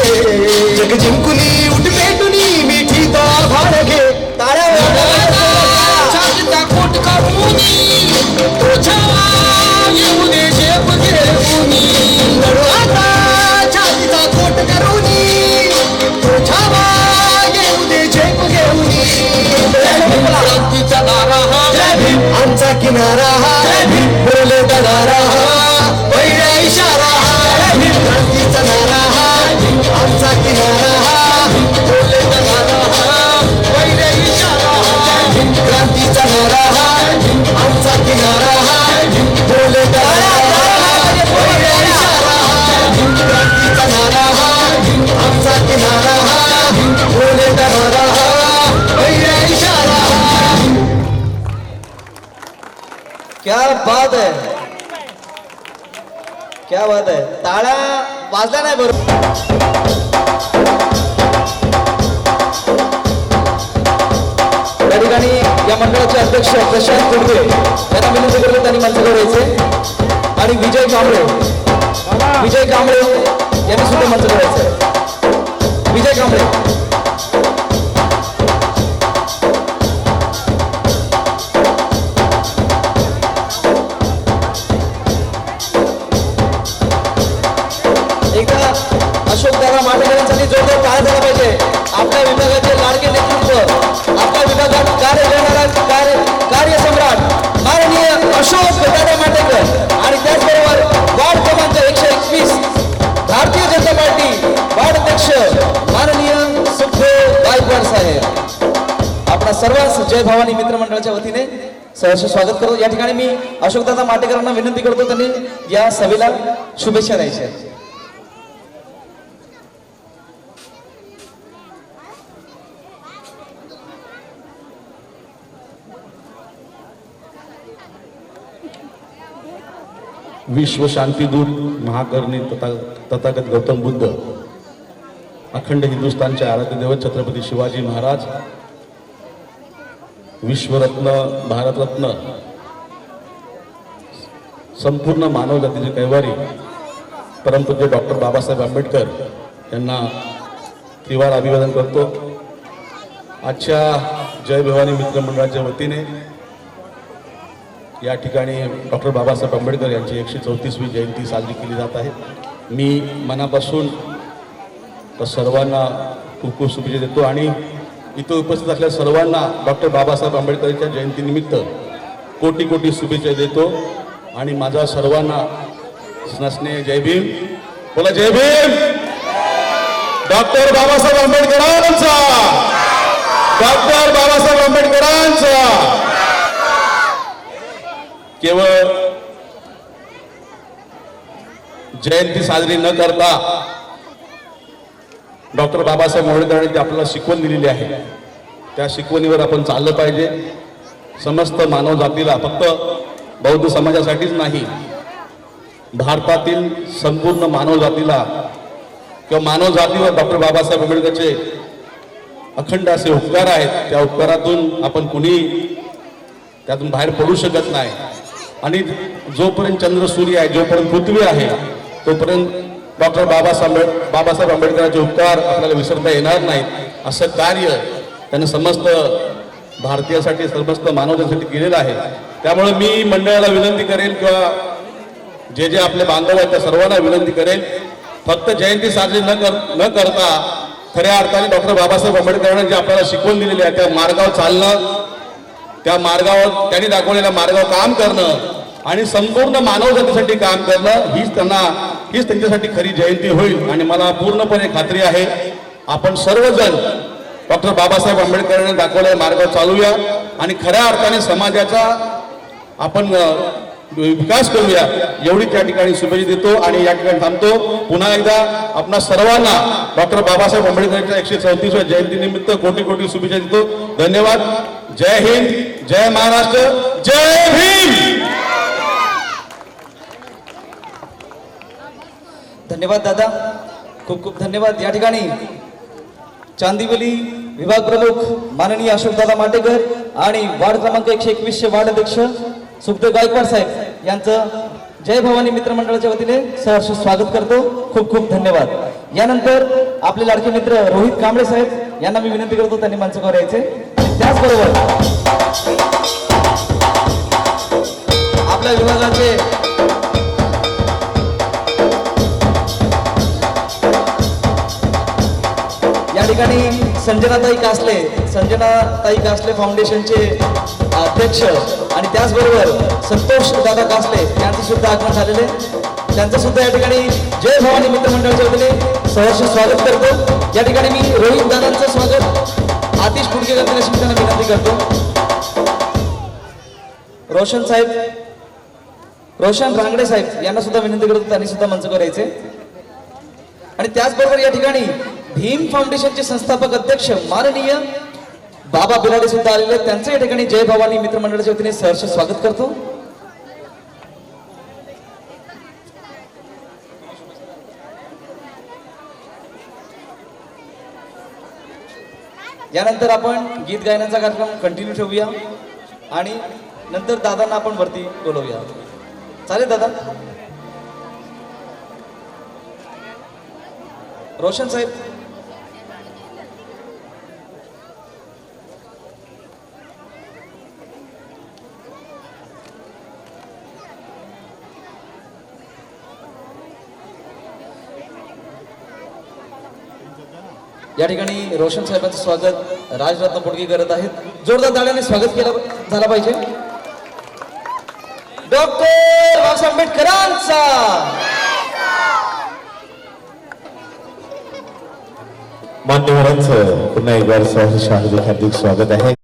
जग जिंकुनी उठ पेटुनी मिठी तो आभार घे. छाती टाकून आमचा किनारा बोले दगारा पहिला इशारा क्रांतीचा नारा आमचा किनारा बोले दगारा पहिला इशारा क्रांतीचा नारा आमचा किनारा बोले दगारा पहिला इशारा क्रांतीचा नारा आमचा किनारा बोले दगारा पहिला इशारा. क्या बात है, क्या बात है. टाळ्या वाजल्या नाही बरोबर. या ठिकाणी या मंडळाचे अध्यक्ष प्रशांत कुडके यांना विनंती करतो त्यांनी मंचावर यायचे आणि विजय कांबळे यांनी सुद्धा मंचावर यायचं. विजय कांबळे. एकदा अशोकदादा माटेकरांसाठी जोरदार टाळ्या झाला पाहिजे. आपल्या विभागाचे लाडके नेतृत्व, आपल्या विभागात कार्य करणारा कार्यसम्राट माननीय अशोक दादा माटेकर आणि त्याचबरोबर वार्ड क्रमांक 121 भारतीय जनता पार्टी वार्ड अध्यक्ष माननीय सुखदेव गायकवाड साहेब, आपणा सर्वांस जय भवानी मित्रमंडळाच्या वतीने सहर्ष स्वागत करतो. या ठिकाणी मी अशोकदादा माटेकरांना विनंती करतो त्यांनी या सभेला शुभेच्छा द्यायच्या. विश्व शांतीदूत महाकरुणी तथागत गौतम बुद्ध, अखंड हिंदुस्थानचे आराध्य दैवत छत्रपती शिवाजी महाराज, विश्वरत्न भारतरत्न, संपूर्ण मानव जातीचे कैवारी परमपूज्य डॉक्टर बाबासाहेब आंबेडकर यांना त्रिवार अभिवादन करतो. आजच्या जय भवानी मित्रमंडळाच्या वतीने या ठिकाणी डॉक्टर बाबासाहेब आंबेडकर यांची 134वी जयंती साजरी केली जात आहे. मी मनापासून सर्वांना खूप खूप शुभेच्छा देतो आणि इथं उपस्थित असलेल्या सर्वांना डॉक्टर बाबासाहेब आंबेडकरांच्या जयंतीनिमित्त कोटी कोटी शुभेच्छा देतो आणि माझा सर्वांना स्नेह जय भीम. बोला जय भीम. डॉक्टर बाबासाहेब आंबेडकरांचा, डॉक्टर बाबासाहेब आंबेडकरांचा. केवळ जयंती साजरी न करता डॉक्टर बाबासाहेब आंबेडकरांनी आपल्याला शिकवण दिलेली आहे, त्या शिकवणीवर आपण चाललं पाहिजे. समस्त मानव जातीला, फक्त बौद्ध समाजासाठीच नाही, भारतातील संपूर्ण मानव जातीला किंवा मानव जातीवर डॉक्टर बाबासाहेब आंबेडकरचे अखंड असे उपकार आहेत. त्या उपकारातून आपण कुणी त्यातून बाहेर पडू शकत नाही आणि जोपर्यंत चंद्र सूर्य आहे, जोपर्यंत पृथ्वी आहे, तोपर्यंत डॉक्टर बाबासाहेब आंबेडकरांचे उपकार आपल्याला विसरता येणार नाहीत. असं कार्य त्याने समस्त भारतीयासाठी, समस्त मानवतेसाठी केलेलं आहे. त्यामुळे मी मंडळाला विनंती करेल किंवा जे जे आपले बांधव आहेत त्या सर्वांना विनंती करेल, फक्त जयंती साजरी न करता खऱ्या अर्थाने डॉक्टर बाबासाहेब आंबेडकरांनी जे आपल्याला शिकवून दिलेली आहे त्या मार्गावर चालणं, त्या मार्गावर त्यांनी दाखवलेल्या मार्गावर काम करणं आणि संपूर्ण मानव जातीसाठी काम करणं हीच त्यांच्यासाठी खरी जयंती होईल. आणि मला पूर्णपणे खात्री आहे आपण सर्वजण डॉक्टर बाबासाहेब आंबेडकरांनी दाखवलेल्या मार्गावर चालूया आणि खऱ्या अर्थाने समाजाचा आपण विकास करूया, एवढी त्या ठिकाणी शुभेच्छा देतो आणि या ठिकाणी थांबतो. पुन्हा एकदा आपणा सर्वांना डॉक्टर बाबासाहेब आंबेडकरांच्या 134व्या जयंतीनिमित्त कोटी कोटी शुभेच्छा देतो. धन्यवाद. जय हिंद, जय महाराष्ट्र, जय भीम. धन्यवाद दादा, खूप खूप धन्यवाद. या ठिकाणी चांदिवली विभाग प्रमुख माननीय अशोकदादा माटेकर आणि वार्ड क्रमांक 121 चे वार्ड अध्यक्ष सुखदेव गायकवाड साहेब यांचं जय भवानी मित्रमंडळाच्या वतीने सहर्ष स्वागत करतो. खूप खूप धन्यवाद. यानंतर आपले लाडके मित्र रोहित कांबळे साहेब यांना मी विनंती करतो त्यांनी मंचावर यायचे. त्याचबरोबर आपल्या विभागाचे या ठिकाणी संजनाताई कासले फाउंडेशनचे अध्यक्ष आणि त्याचबरोबर संतोष दादा कासले यांचं सुद्धा आगमन झालेले, त्यांचं सुद्धा या ठिकाणी जय भवानी मित्र मंडळाच्या वतीने सहर्ष स्वागत करतो. या ठिकाणी मी रोहित दादांचं स्वागत आतिश कुडके करतील अशी मी त्यांना विनंती करतो. रोशन साहेब, रोशन रांगडे साहेब यांना सुद्धा विनंती करतो त्यांनी सुद्धा मंचावर यायचे. आणि त्याचबरोबर या ठिकाणी भीम फाउंडेशनचे संस्थापक अध्यक्ष माननीय बाबा बिराडे सुद्धा आलेले आहेत, त्यांचं या ठिकाणी जय भवानी मित्र मंडळाच्या वतीने सहर्ष स्वागत करतो. यानंतर आपण गीत गायनाचा कार्यक्रम कंटिन्यू ठेवूया आणि नंतर दादांना आपण वरती बोलवूया. चालेल दादा? रोशन साहेब, या ठिकाणी रोशन साहेबांचं स्वागत राजरत्न पोडके करत आहेत. जोरदार ताळ्याने स्वागत केलं झाला पाहिजे. डॉक्टर बाबासाहेब आंबेडकरांचा मान्यवरांचं पुन्हा एक बार सहर्ष हार्दिक स्वागत आहे.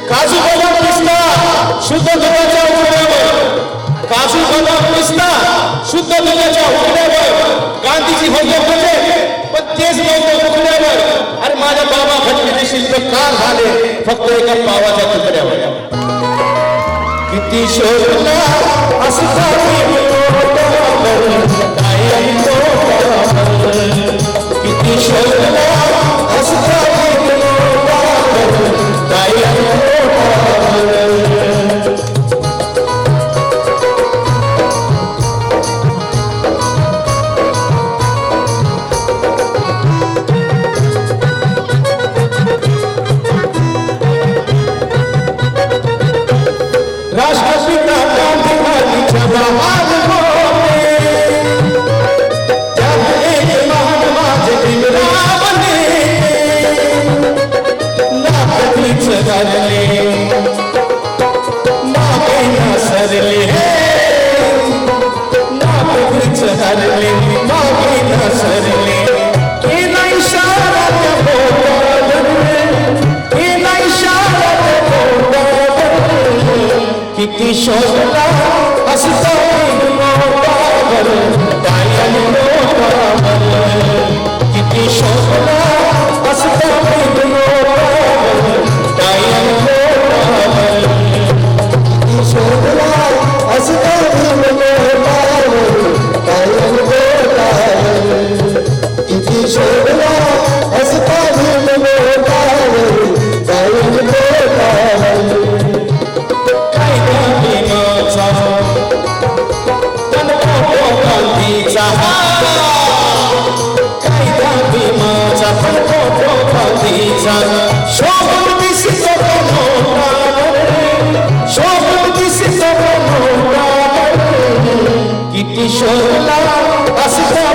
काजू बदाम पिस्ता शुद्ध दुधाच्या उघड्यावर, काजू बदाम पिस्ता शुद्ध दुधाच्या उघड्यावर, गांधीजी होते होते पण तेच नव्हते उघड्यावर. अरे माझ्या बाबा भटकीचे शिल्पकार झाले फक्त एका पावाच्या तुकड्यावर. किती शोधला असं किती शोधला असं राष्ट्रपिता गांधीच्या महान किती शोधला असं किती शोधला असं शोधला असं किती शोधला असं साथीचा शोभत दिसतो मोठा शोभत दिसतो मोठा किती शोभला असता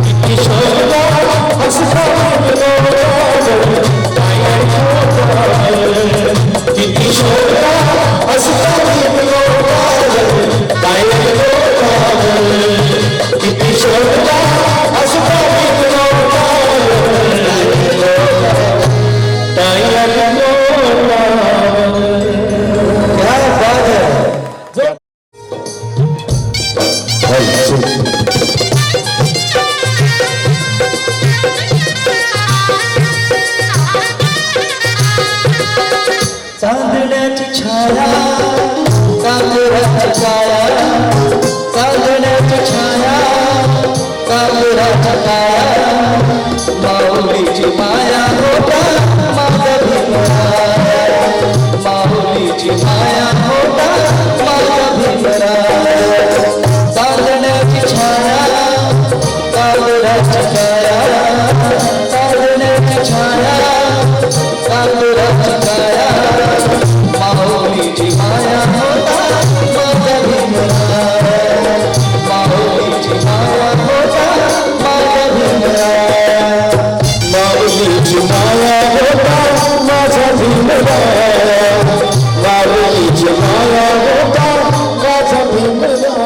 किती शोभला असता किती शोभला असता किती शोभला असता चांदण्याची छाया कांबराची काया चांदण्याची छाया कांबराची काया माऊलीची माया होता माझा भीमराया माऊलीची माया होता माझा भीमराया चांदण्याची छाया कांबराची काया चांदण्याची छाया कांबराची काया माऊलीची माया होता माझा भीमराया माऊलीची माया होता माझा भीमराया माऊलीची माया होता माझा भीमराया माऊलीची माया होता माझा भीमराया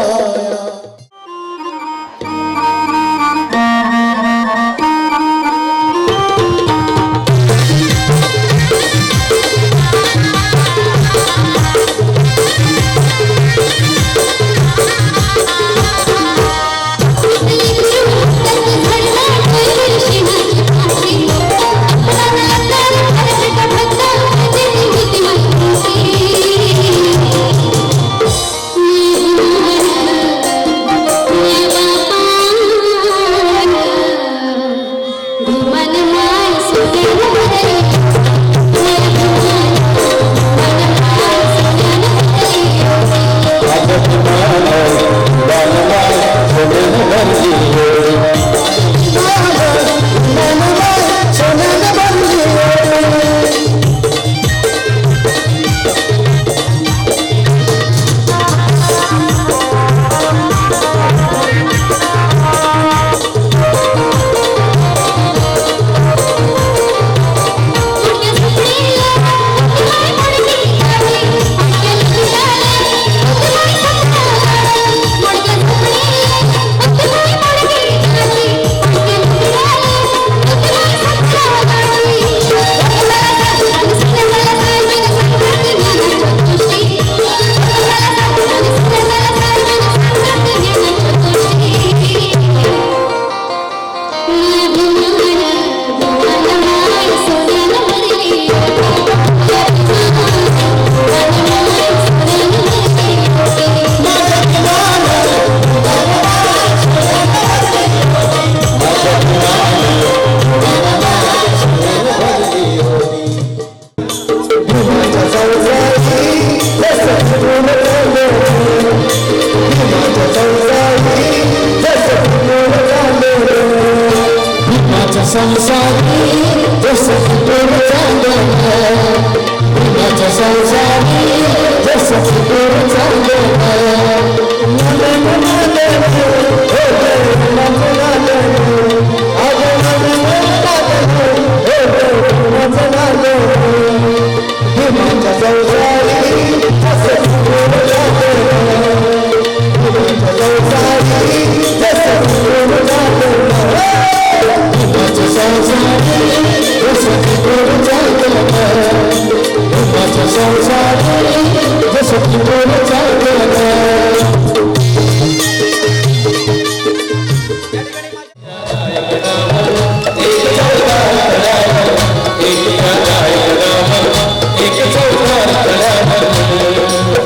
एक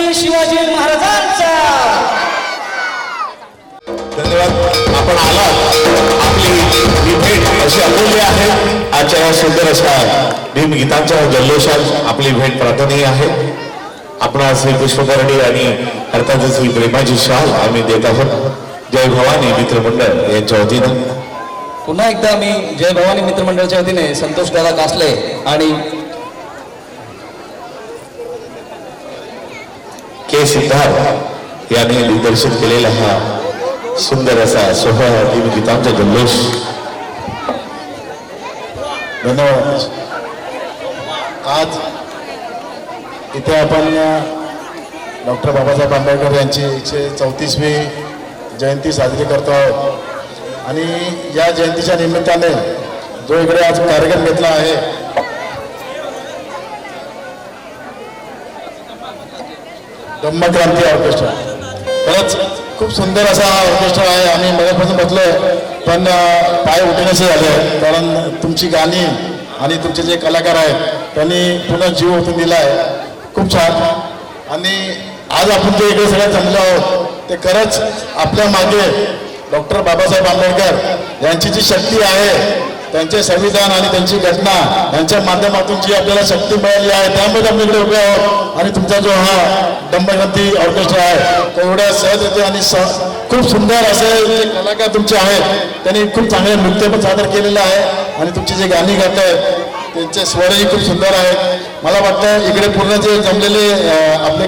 छत्रपती शिवाजी महाराजांचा. धन्यवाद. आपण आलात. आपली ही भेट अशी अमूल्य आहे. आजच्या या सुंदर अशा भीमगीतांच्या जल्लोषात आपली भेट प्रार्थनीय आहे. आपण श्री पुष्पकर्णी आणि अर्थात श्री प्रेमाची शाल आम्ही देत आहोत. जय भवानी मित्रमंडळ यांच्या वतीनं पुन्हा एकदा मी जय भवानी मित्रमंडळाच्या वतीने संतोष दादा कासले आणि के सिद्धार्थ यांनी दिग्दर्शित केलेला हा सुंदर असा सोहळा भीमगीतांचा जल्लोष. धन्यवाद. आज इथे आपण डॉक्टर बाबासाहेब आंबेडकर यांची 134वी जयंती साजरी करतो आहोत आणि या जयंतीच्या निमित्ताने जो इकडे आज कार्यक्रम घेतला आहे धम्मक्रांती ऑर्केस्ट्रा, खरंच खूप सुंदर असा हा ऑर्केस्ट्रा आहे. आम्ही मगापासून बसलोय पण पाय उठण्याचे झाले, कारण तुमची गाणी आणि तुमचे जे कलाकार आहेत त्यांनी पुन्हा जीव ओतून दिला आहे. खूप छान. आणि आज आपण जे इकडे सगळे जमलो आहोत ते खरंच आपल्या मागे डॉक्टर बाबासाहेब आंबेडकर यांची जी शक्ती आहे, त्यांचे संविधान आणि त्यांची घटना यांच्या माध्यमातून जी आपल्याला शक्ती मिळाली आहे त्यामुळे आपण इकडे उभे आहोत. आणि तुमचा जो हा धम्मक्रांती ऑर्केस्ट्रा आहे तो एवढ्या सहज येते आणि खूप सुंदर असे जे कलाकार तुमचे आहेत त्यांनी खूप चांगले नृत्य पण सादर केलेलं आहे आणि तुमची जे गाणी गात आहेत त्यांचे स्वरही खूप सुंदर आहेत. मला वाटतं इकडे पूर्ण जे जमलेले आपले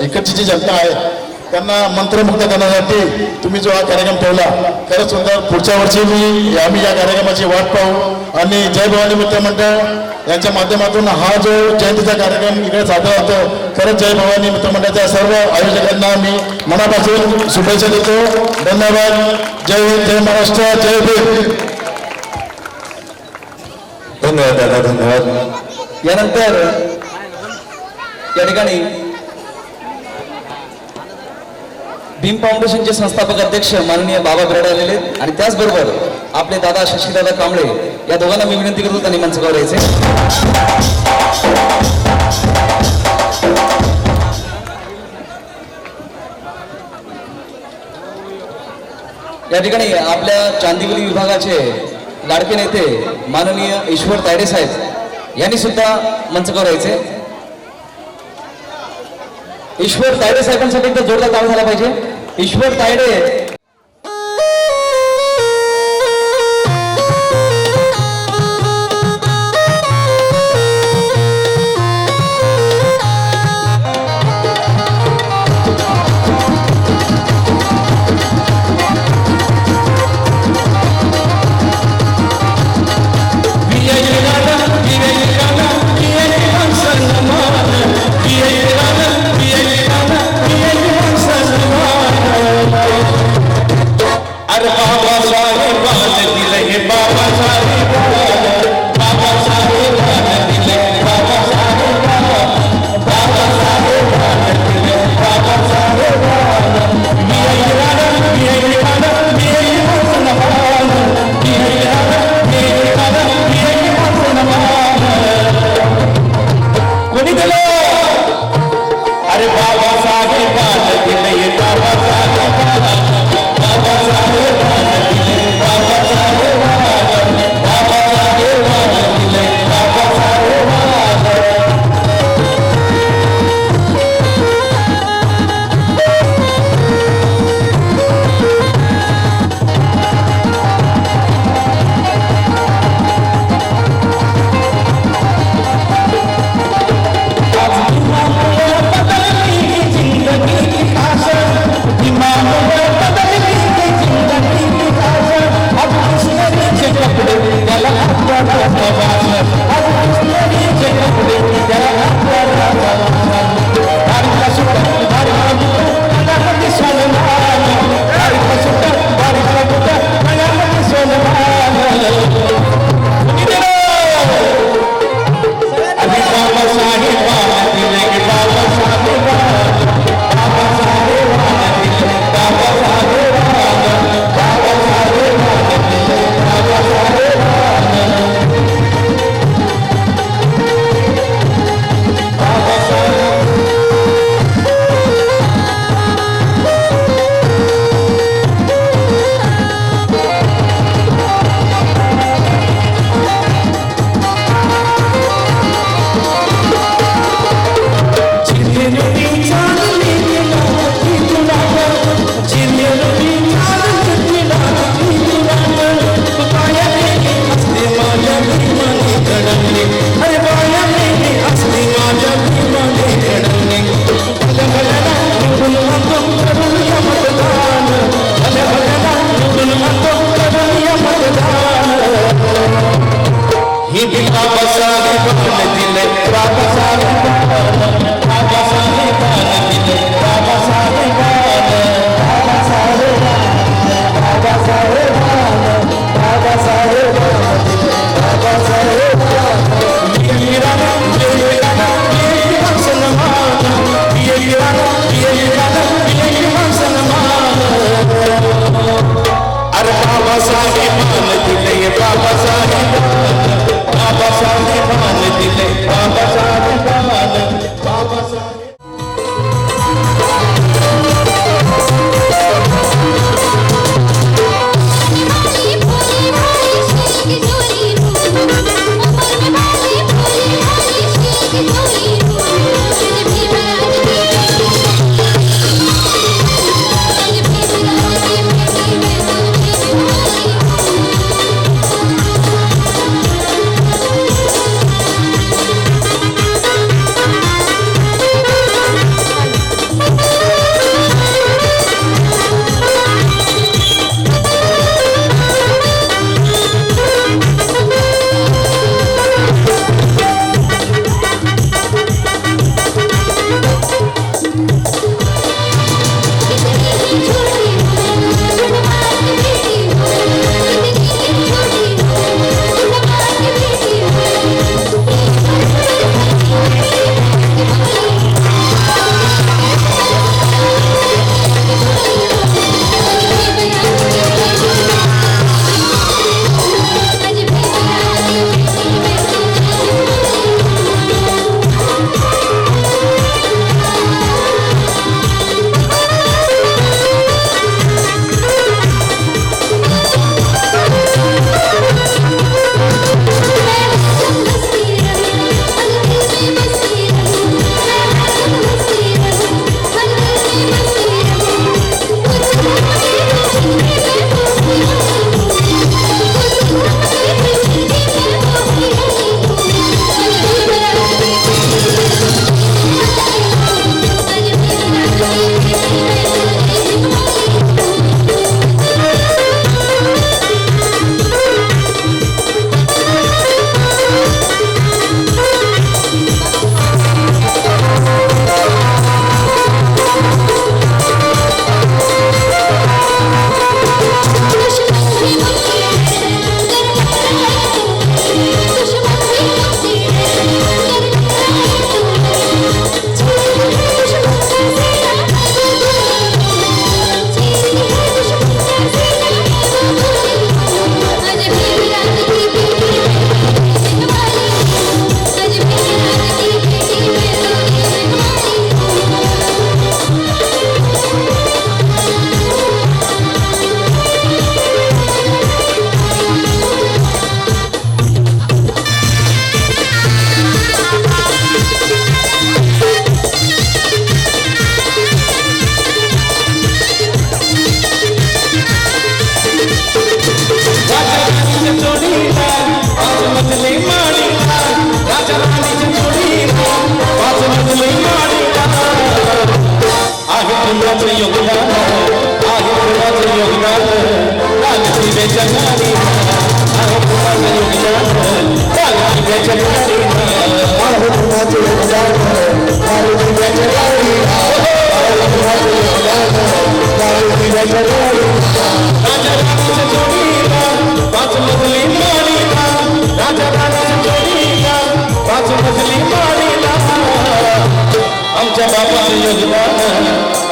इकडची जी जनता आहे त्यांना मंत्रमुग्ध करण्यासाठी तुम्ही जो हा कार्यक्रम ठेवला खरंच सुंदर. पुढच्या वर्षी आम्ही या कार्यक्रमाची वाट पाहू आणि जय भवानी मित्रमंडळ यांच्या माध्यमातून हा जो जयंतीचा कार्यक्रम इकडे साजरा होतो, खरंच जय भवानी मित्रमंडळाच्या सर्व आयोजकांना मी मनापासून शुभेच्छा देतो. धन्यवाद. जय हिंद, जय महाराष्ट्र, जय भीम. धन्यवाद दादा. धन्यवाद. यानंतर या ठिकाणी भीम फाउंडेशनचे संस्थापक अध्यक्ष माननीय बाबा बेर्डे आलेले आहेत आणि त्याचबरोबर आपले दादा शशीदादा कांबळे या दोघांना मी विनंती करतो त्यांनी मंचावर यायचे. या ठिकाणी आपल्या चांदिवली विभागाचे लाडके नेते माननीय ईश्वर तायडे साहेब यांनी सुद्धा मंचावर यायचे. ईश्वर तायडे साहेबांसाठी एकदा जोरदार टाळ्या झाला पाहिजे. ईश्वर तायडे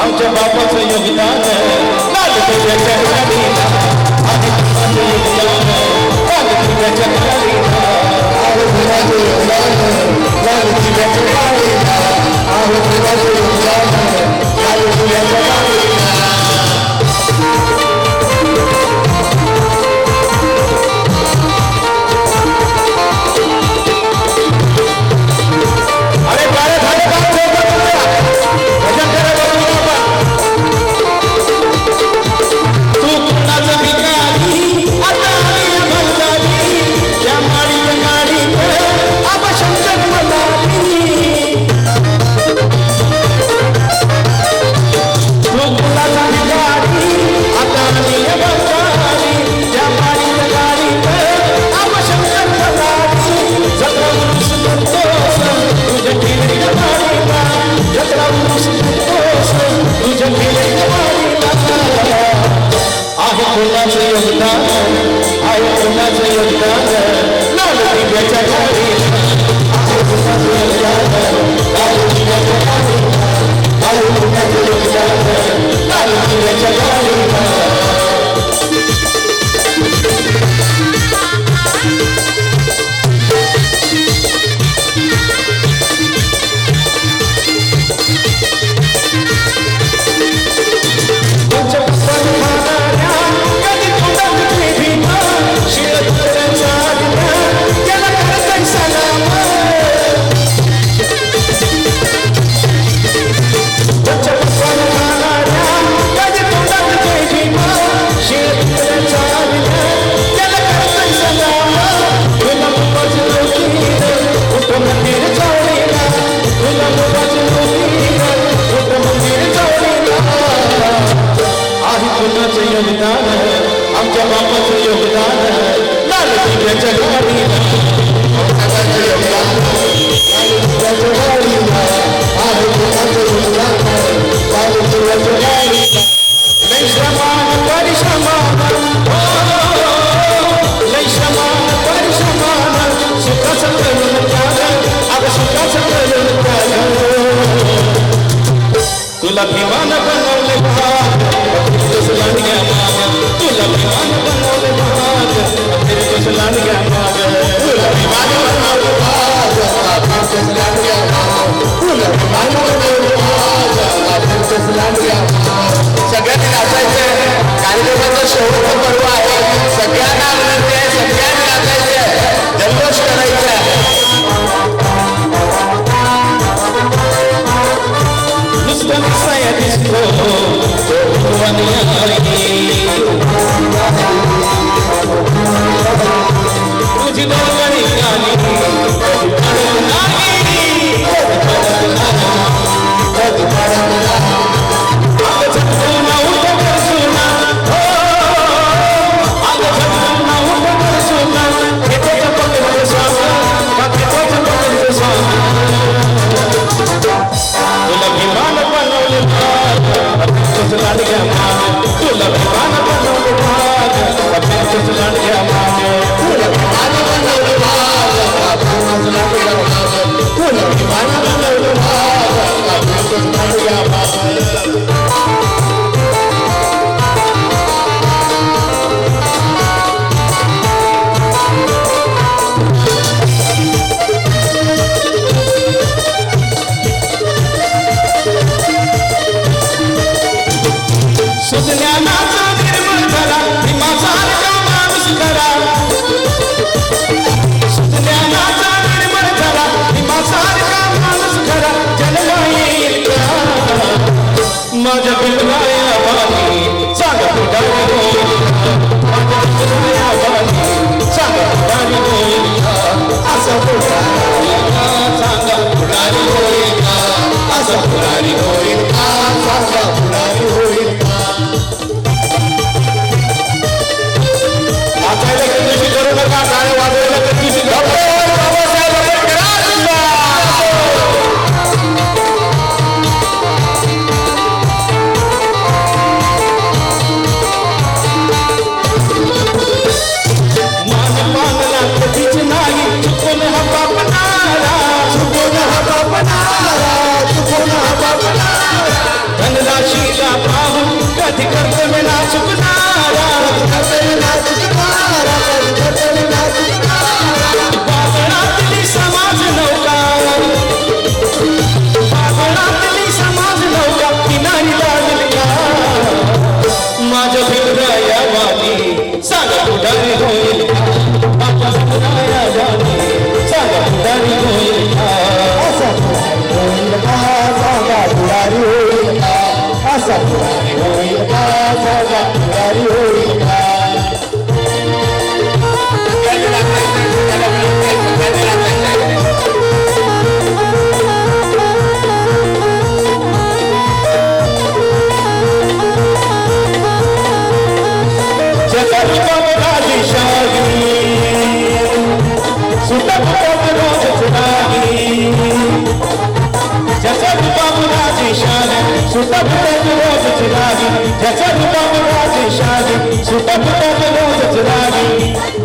आमच्या बापाचं योगदान लाडक्याच्या गाडीला आणि बापाचं योगदान लाडक्याच्या गाडीला आहोत योगदान लाडक्याच्या गाडीला आहोत योगदान लाडक्याच्या गाडीला शंकर तुला भिमान बनवले भाग फिरतोस लांडग्या माग तुला भिमान बनवले भाग फिरतोस लांडग्या माग तुला विमान बनवलं भाग फिरतोस लांडग्या माग तुला विमान बनवलं भाग फिरतोस लांडग्या माग सगळ्यांनी नाचायचंय कार्यक्रमाचा शेवटचा पर्व आहे सगळ्यांना विनंती आहे सगळ्यांनी नाचायचंय जल्लोष करायचा नुसतं दिसाया दिसतो तुझी डोळी गाणी तुला विमान बनवले भाग लांडग्या माग तुला विमान बनवले भाग लांडग्या माग तुला विमान बनवलं भाग फिरतोस लांडग्या माग तुला विमान बनवलं भाग फिरतोस लांडग्या माग सुज्ञानाचा निर्मळ करा भीमासारखा माणूस करा सुज्ञानाचा निर्मळ करा भीमासारखा माणूस करा जन्म येईल का माझ्या बिलगाया बानी सांगा पुढारी होईल माझ्या बिलगाया बानी सांगा पुढारी होईल असं पुढारी सांगा पुढारी होईल असं पुढारी होईल का सांगा पुढारी होईल का वाचायला कधीशी करू नका गाणे वाजवायला कधीशी बाबासाहेब मान मानला कधीच नाही चुकून हा बापणारा चुकून हा बापणारा चुकून हा बापणारा धनराशीला पाहून कधी कर्तव्य ना चुकणारा कर्तव्य ना चुकणारा कर्तव्य ना चुकणारा बागळातली समाज नौका बागळातली समाज नौका किनारी लागली का माझ्या भिवराया वाली सांगा पुढारी होईल माझ्या भिवराया वाली सांगा पुढारी होईल असा पुढारी होईल का सांगा पुढारी होईल का असा पुढारी होईल का सांगा पुढारी होईल का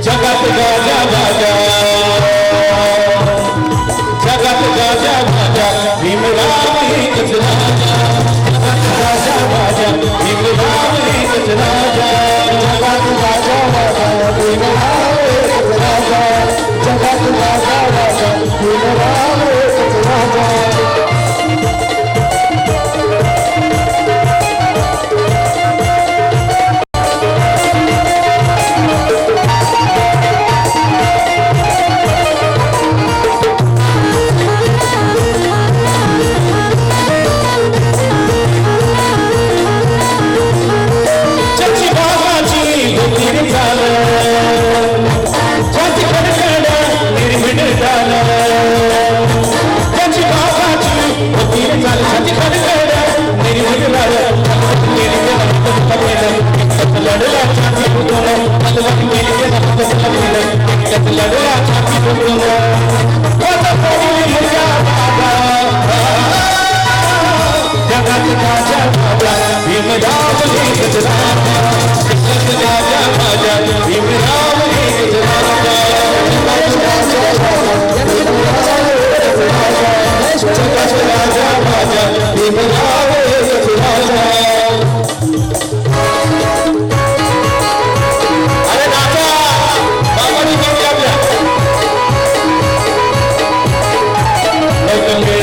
जगात गाजा गाजा जगात गाजा गाजा भीमराव एकच राजा जगात गाजा गाजा भीमराव एकच राजा जगात गाजा गाजा भीमराव एकच राजा जगात गाजा गाजा भीमराव एकच राजा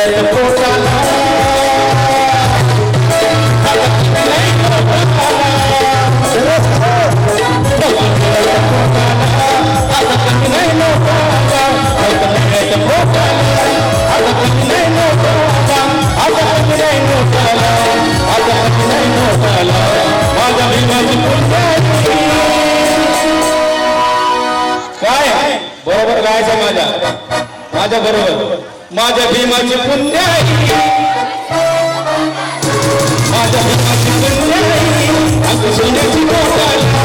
गळ्यात पोटाला काय बरोबर गायचं माझ्या बरोबर माझ्या भीमाची पुण्याई माझ्या भीमाची पुण्याई अगदी सोन्याची पोटाला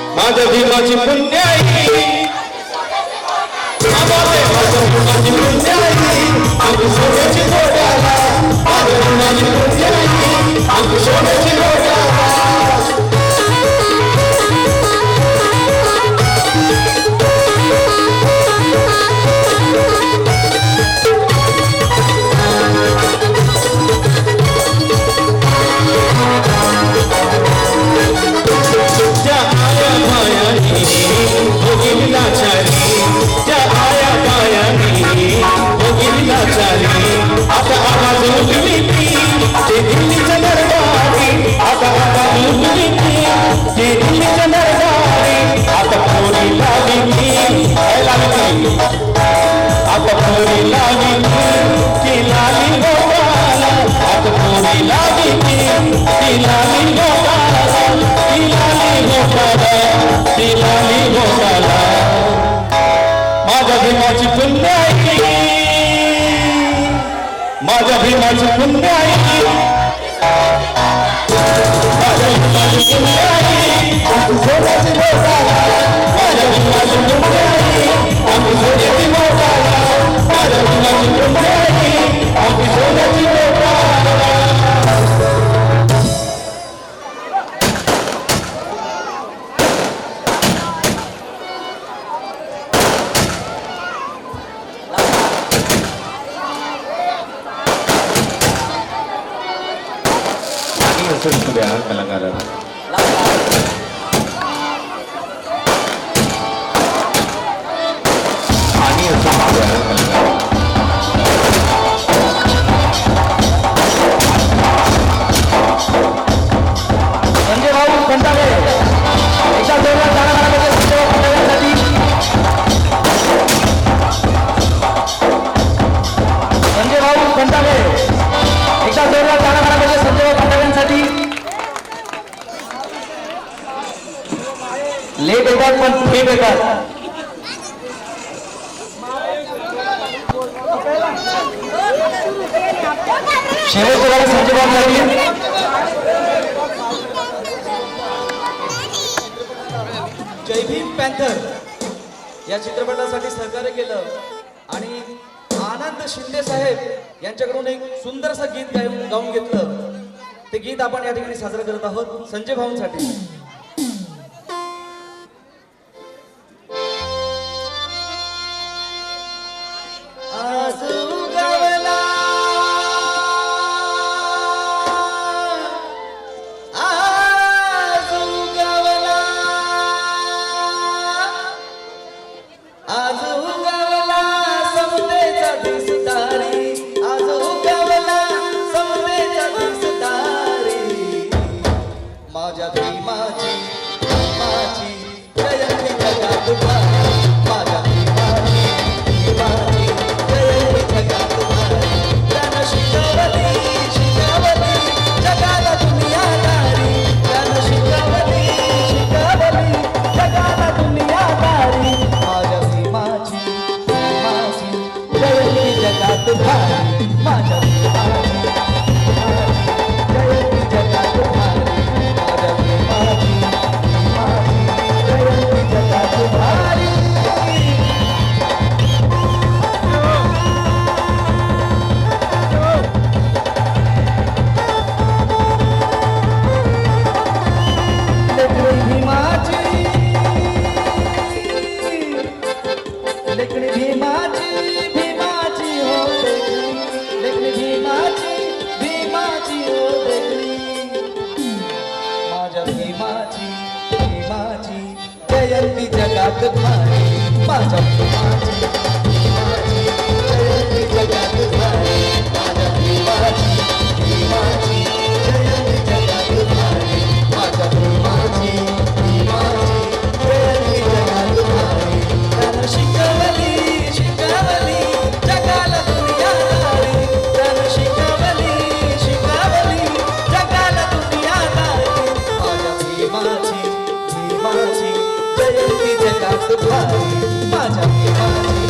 माझ्या भीमाची पुण्याई आम्ही सोन्याची पोटाला माझ्या भीमाची पुण्याई आम्ही सोन्याची पोटाला आता आवाज उठली ते दिल्लीच्या दरबारी आता आवाज उठली ते दिल्लीच्या दरबारी आता पोरी लागली आता पोरी लागली ती लाली गोपाला आता पोरी लागली ती लाली गोपाला ती लाली गोपाला ती लाली गोपाला माझ्या भीमाची पुण्याई माझ्या भीमाची पुण्याई माझ्या भीमाची पुण्याई सोन्याची मोठाला माझ्या भीमाची पुण्याई आम्ही सोन्याची मोठाला माझ्या भीमाची पुण्याई आम्ही सोन्याची मोठाला कलाकारांना आणि संजय भाऊ कंटाळे एका जोरात जाणाऱ्या संजय भाऊ कंटाळे एका जोरात जाणाऱ्या संजय खंडाळ्यांसाठी लेट येतात पण फेट येतात. शेवटचं गाणं संजय भाऊ लागली. जय भीम पॅन्थर या चित्रपटासाठी सहकार्य केलं आणि आनंद शिंदे साहेब यांच्याकडून एक सुंदरसं गीत गाऊन घेतलं. ते गीत आपण या ठिकाणी साजरं करत आहोत संजय भाऊंसाठी. माझ्या भीमाची भारी माझ्या प्रेमाची जयंती जगात भारी माझ्या प्रेमाची जयंती जगात भारी लेकडी भीमाची भीमाची हो लेकडी भीमाची हो लेकडी माझ्या भीमाची जयंती जगात भारी माझ्या भीमाची जयंती जगात भारी माझ्या भीमाची जयंती जगात भारी माझ्या भीमाची जयंती जगात भारी त्यानं शिकवली जगाला दुनियादारी त्यानं शिकवली जगाला दुनियादारी माझ्या भीमाची जयंती जगात भारी माझ्या भीमाची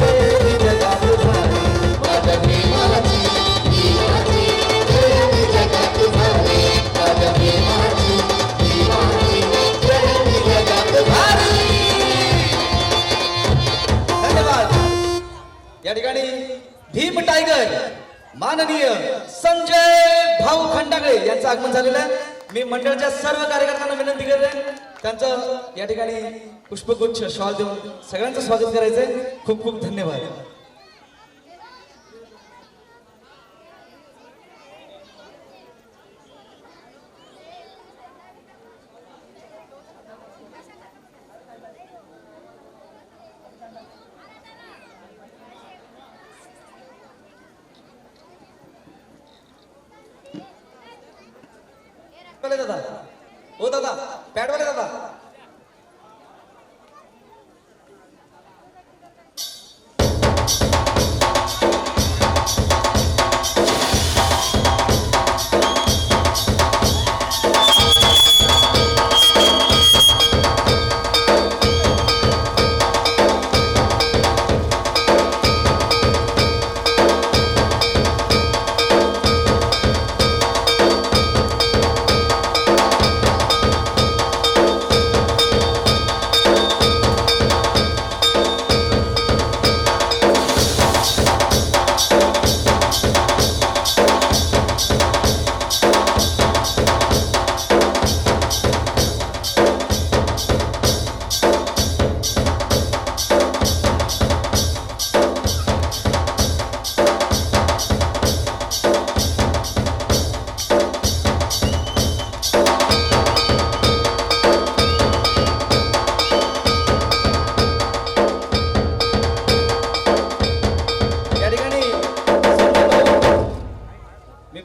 जयंती जगात भारी माझ्या भीमाची जयंती जगात भारी माझ्या भीमाची जयंती जगात भारी. धन्यवाद. या ठिकाणी भीम टायगर माननीय संजय भाऊ खंडागळे यांचं आगमन झालेलं आहे. मी मंडळाच्या सर्व कार्यकर्त्यांना विनंती करते त्यांचं या ठिकाणी पुष्पगुच्छ शॉल देऊन सगळ्यांचं स्वागत करायचंय. खूप खूप धन्यवाद. दादा हो दादा पॅडवाले दादा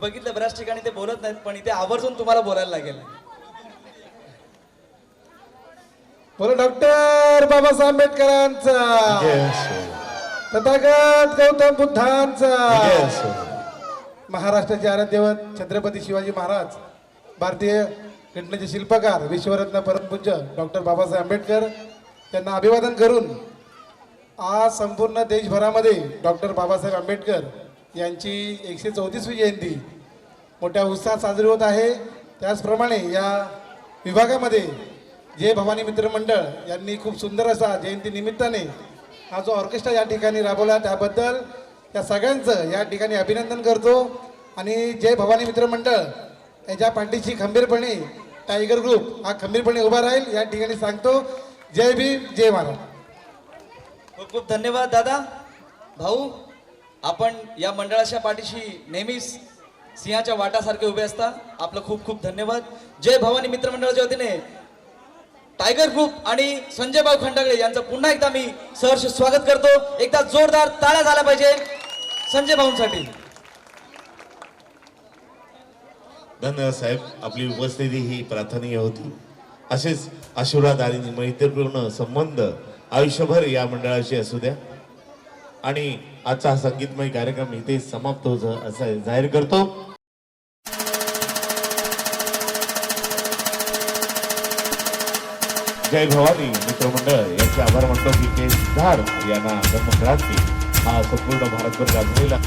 बघितलं बऱ्याच ठिकाणी ते बोलत नाहीत पण इथे आवर्जून तुम्हाला बोलायला लागेल. बोला डॉक्टर बाबासाहेब आंबेडकरांचा तथागत गौतम बुद्धांचा महाराष्ट्राचे आराध्यदैवत छत्रपती शिवाजी महाराज भारतीय घटनेचे शिल्पकार विश्वरत्न परमपूज्य डॉक्टर बाबासाहेब आंबेडकर यांना अभिवादन करून आज संपूर्ण देशभरामध्ये डॉक्टर बाबासाहेब आंबेडकर यांची 134वी जयंती मोठ्या उत्साहात साजरी होत आहे. त्याचप्रमाणे या विभागामध्ये जय भवानी मित्र मंडळ यांनी खूप सुंदर असा जयंती निमित्ताने हा जो ऑर्केस्ट्रा या ठिकाणी राबवला त्याबद्दल या सगळ्यांचं या ठिकाणी अभिनंदन करतो. आणि जय भवानी मित्र मंडळ याच्या पाठीशी खंबीरपणे टायगर ग्रुप हा खंबीरपणे उभा राहील या ठिकाणी सांगतो. जय भीम जय महाराज. खूप खूप धन्यवाद दादा. भाऊ आपण या मंडळाच्या पाठीशी नेहमीच सिंहाच्या वाटासारखे उभे असता. आपलं खूप खूप धन्यवाद. जय भवानी मित्र मंडळाच्या वतीने टायगर ग्रुप आणि संजय भाऊ खंडागळे यांचं पुन्हा एकदा मी सहर्ष स्वागत करतो. एकदा जोरदार टाळ्या झाल्या पाहिजे संजय भाऊंसाठी. धन्यवाद साहेब. आपली उपस्थिती ही प्रार्थनीय होती. असेच आशीर्वाद आणि मैत्रीपूर्ण संबंध आयुष्यभर या मंडळाशी असू द्या. आणि आजचा हा संगीतमय कार्यक्रम इथे समाप्त होतो असं जाहीर करतो. जय भवानी मित्रमंडळ यांचे आभार मानतो की के सिद्धार्थ यांना धर्मक्रांती हा संपूर्ण भारतभर गाजलेला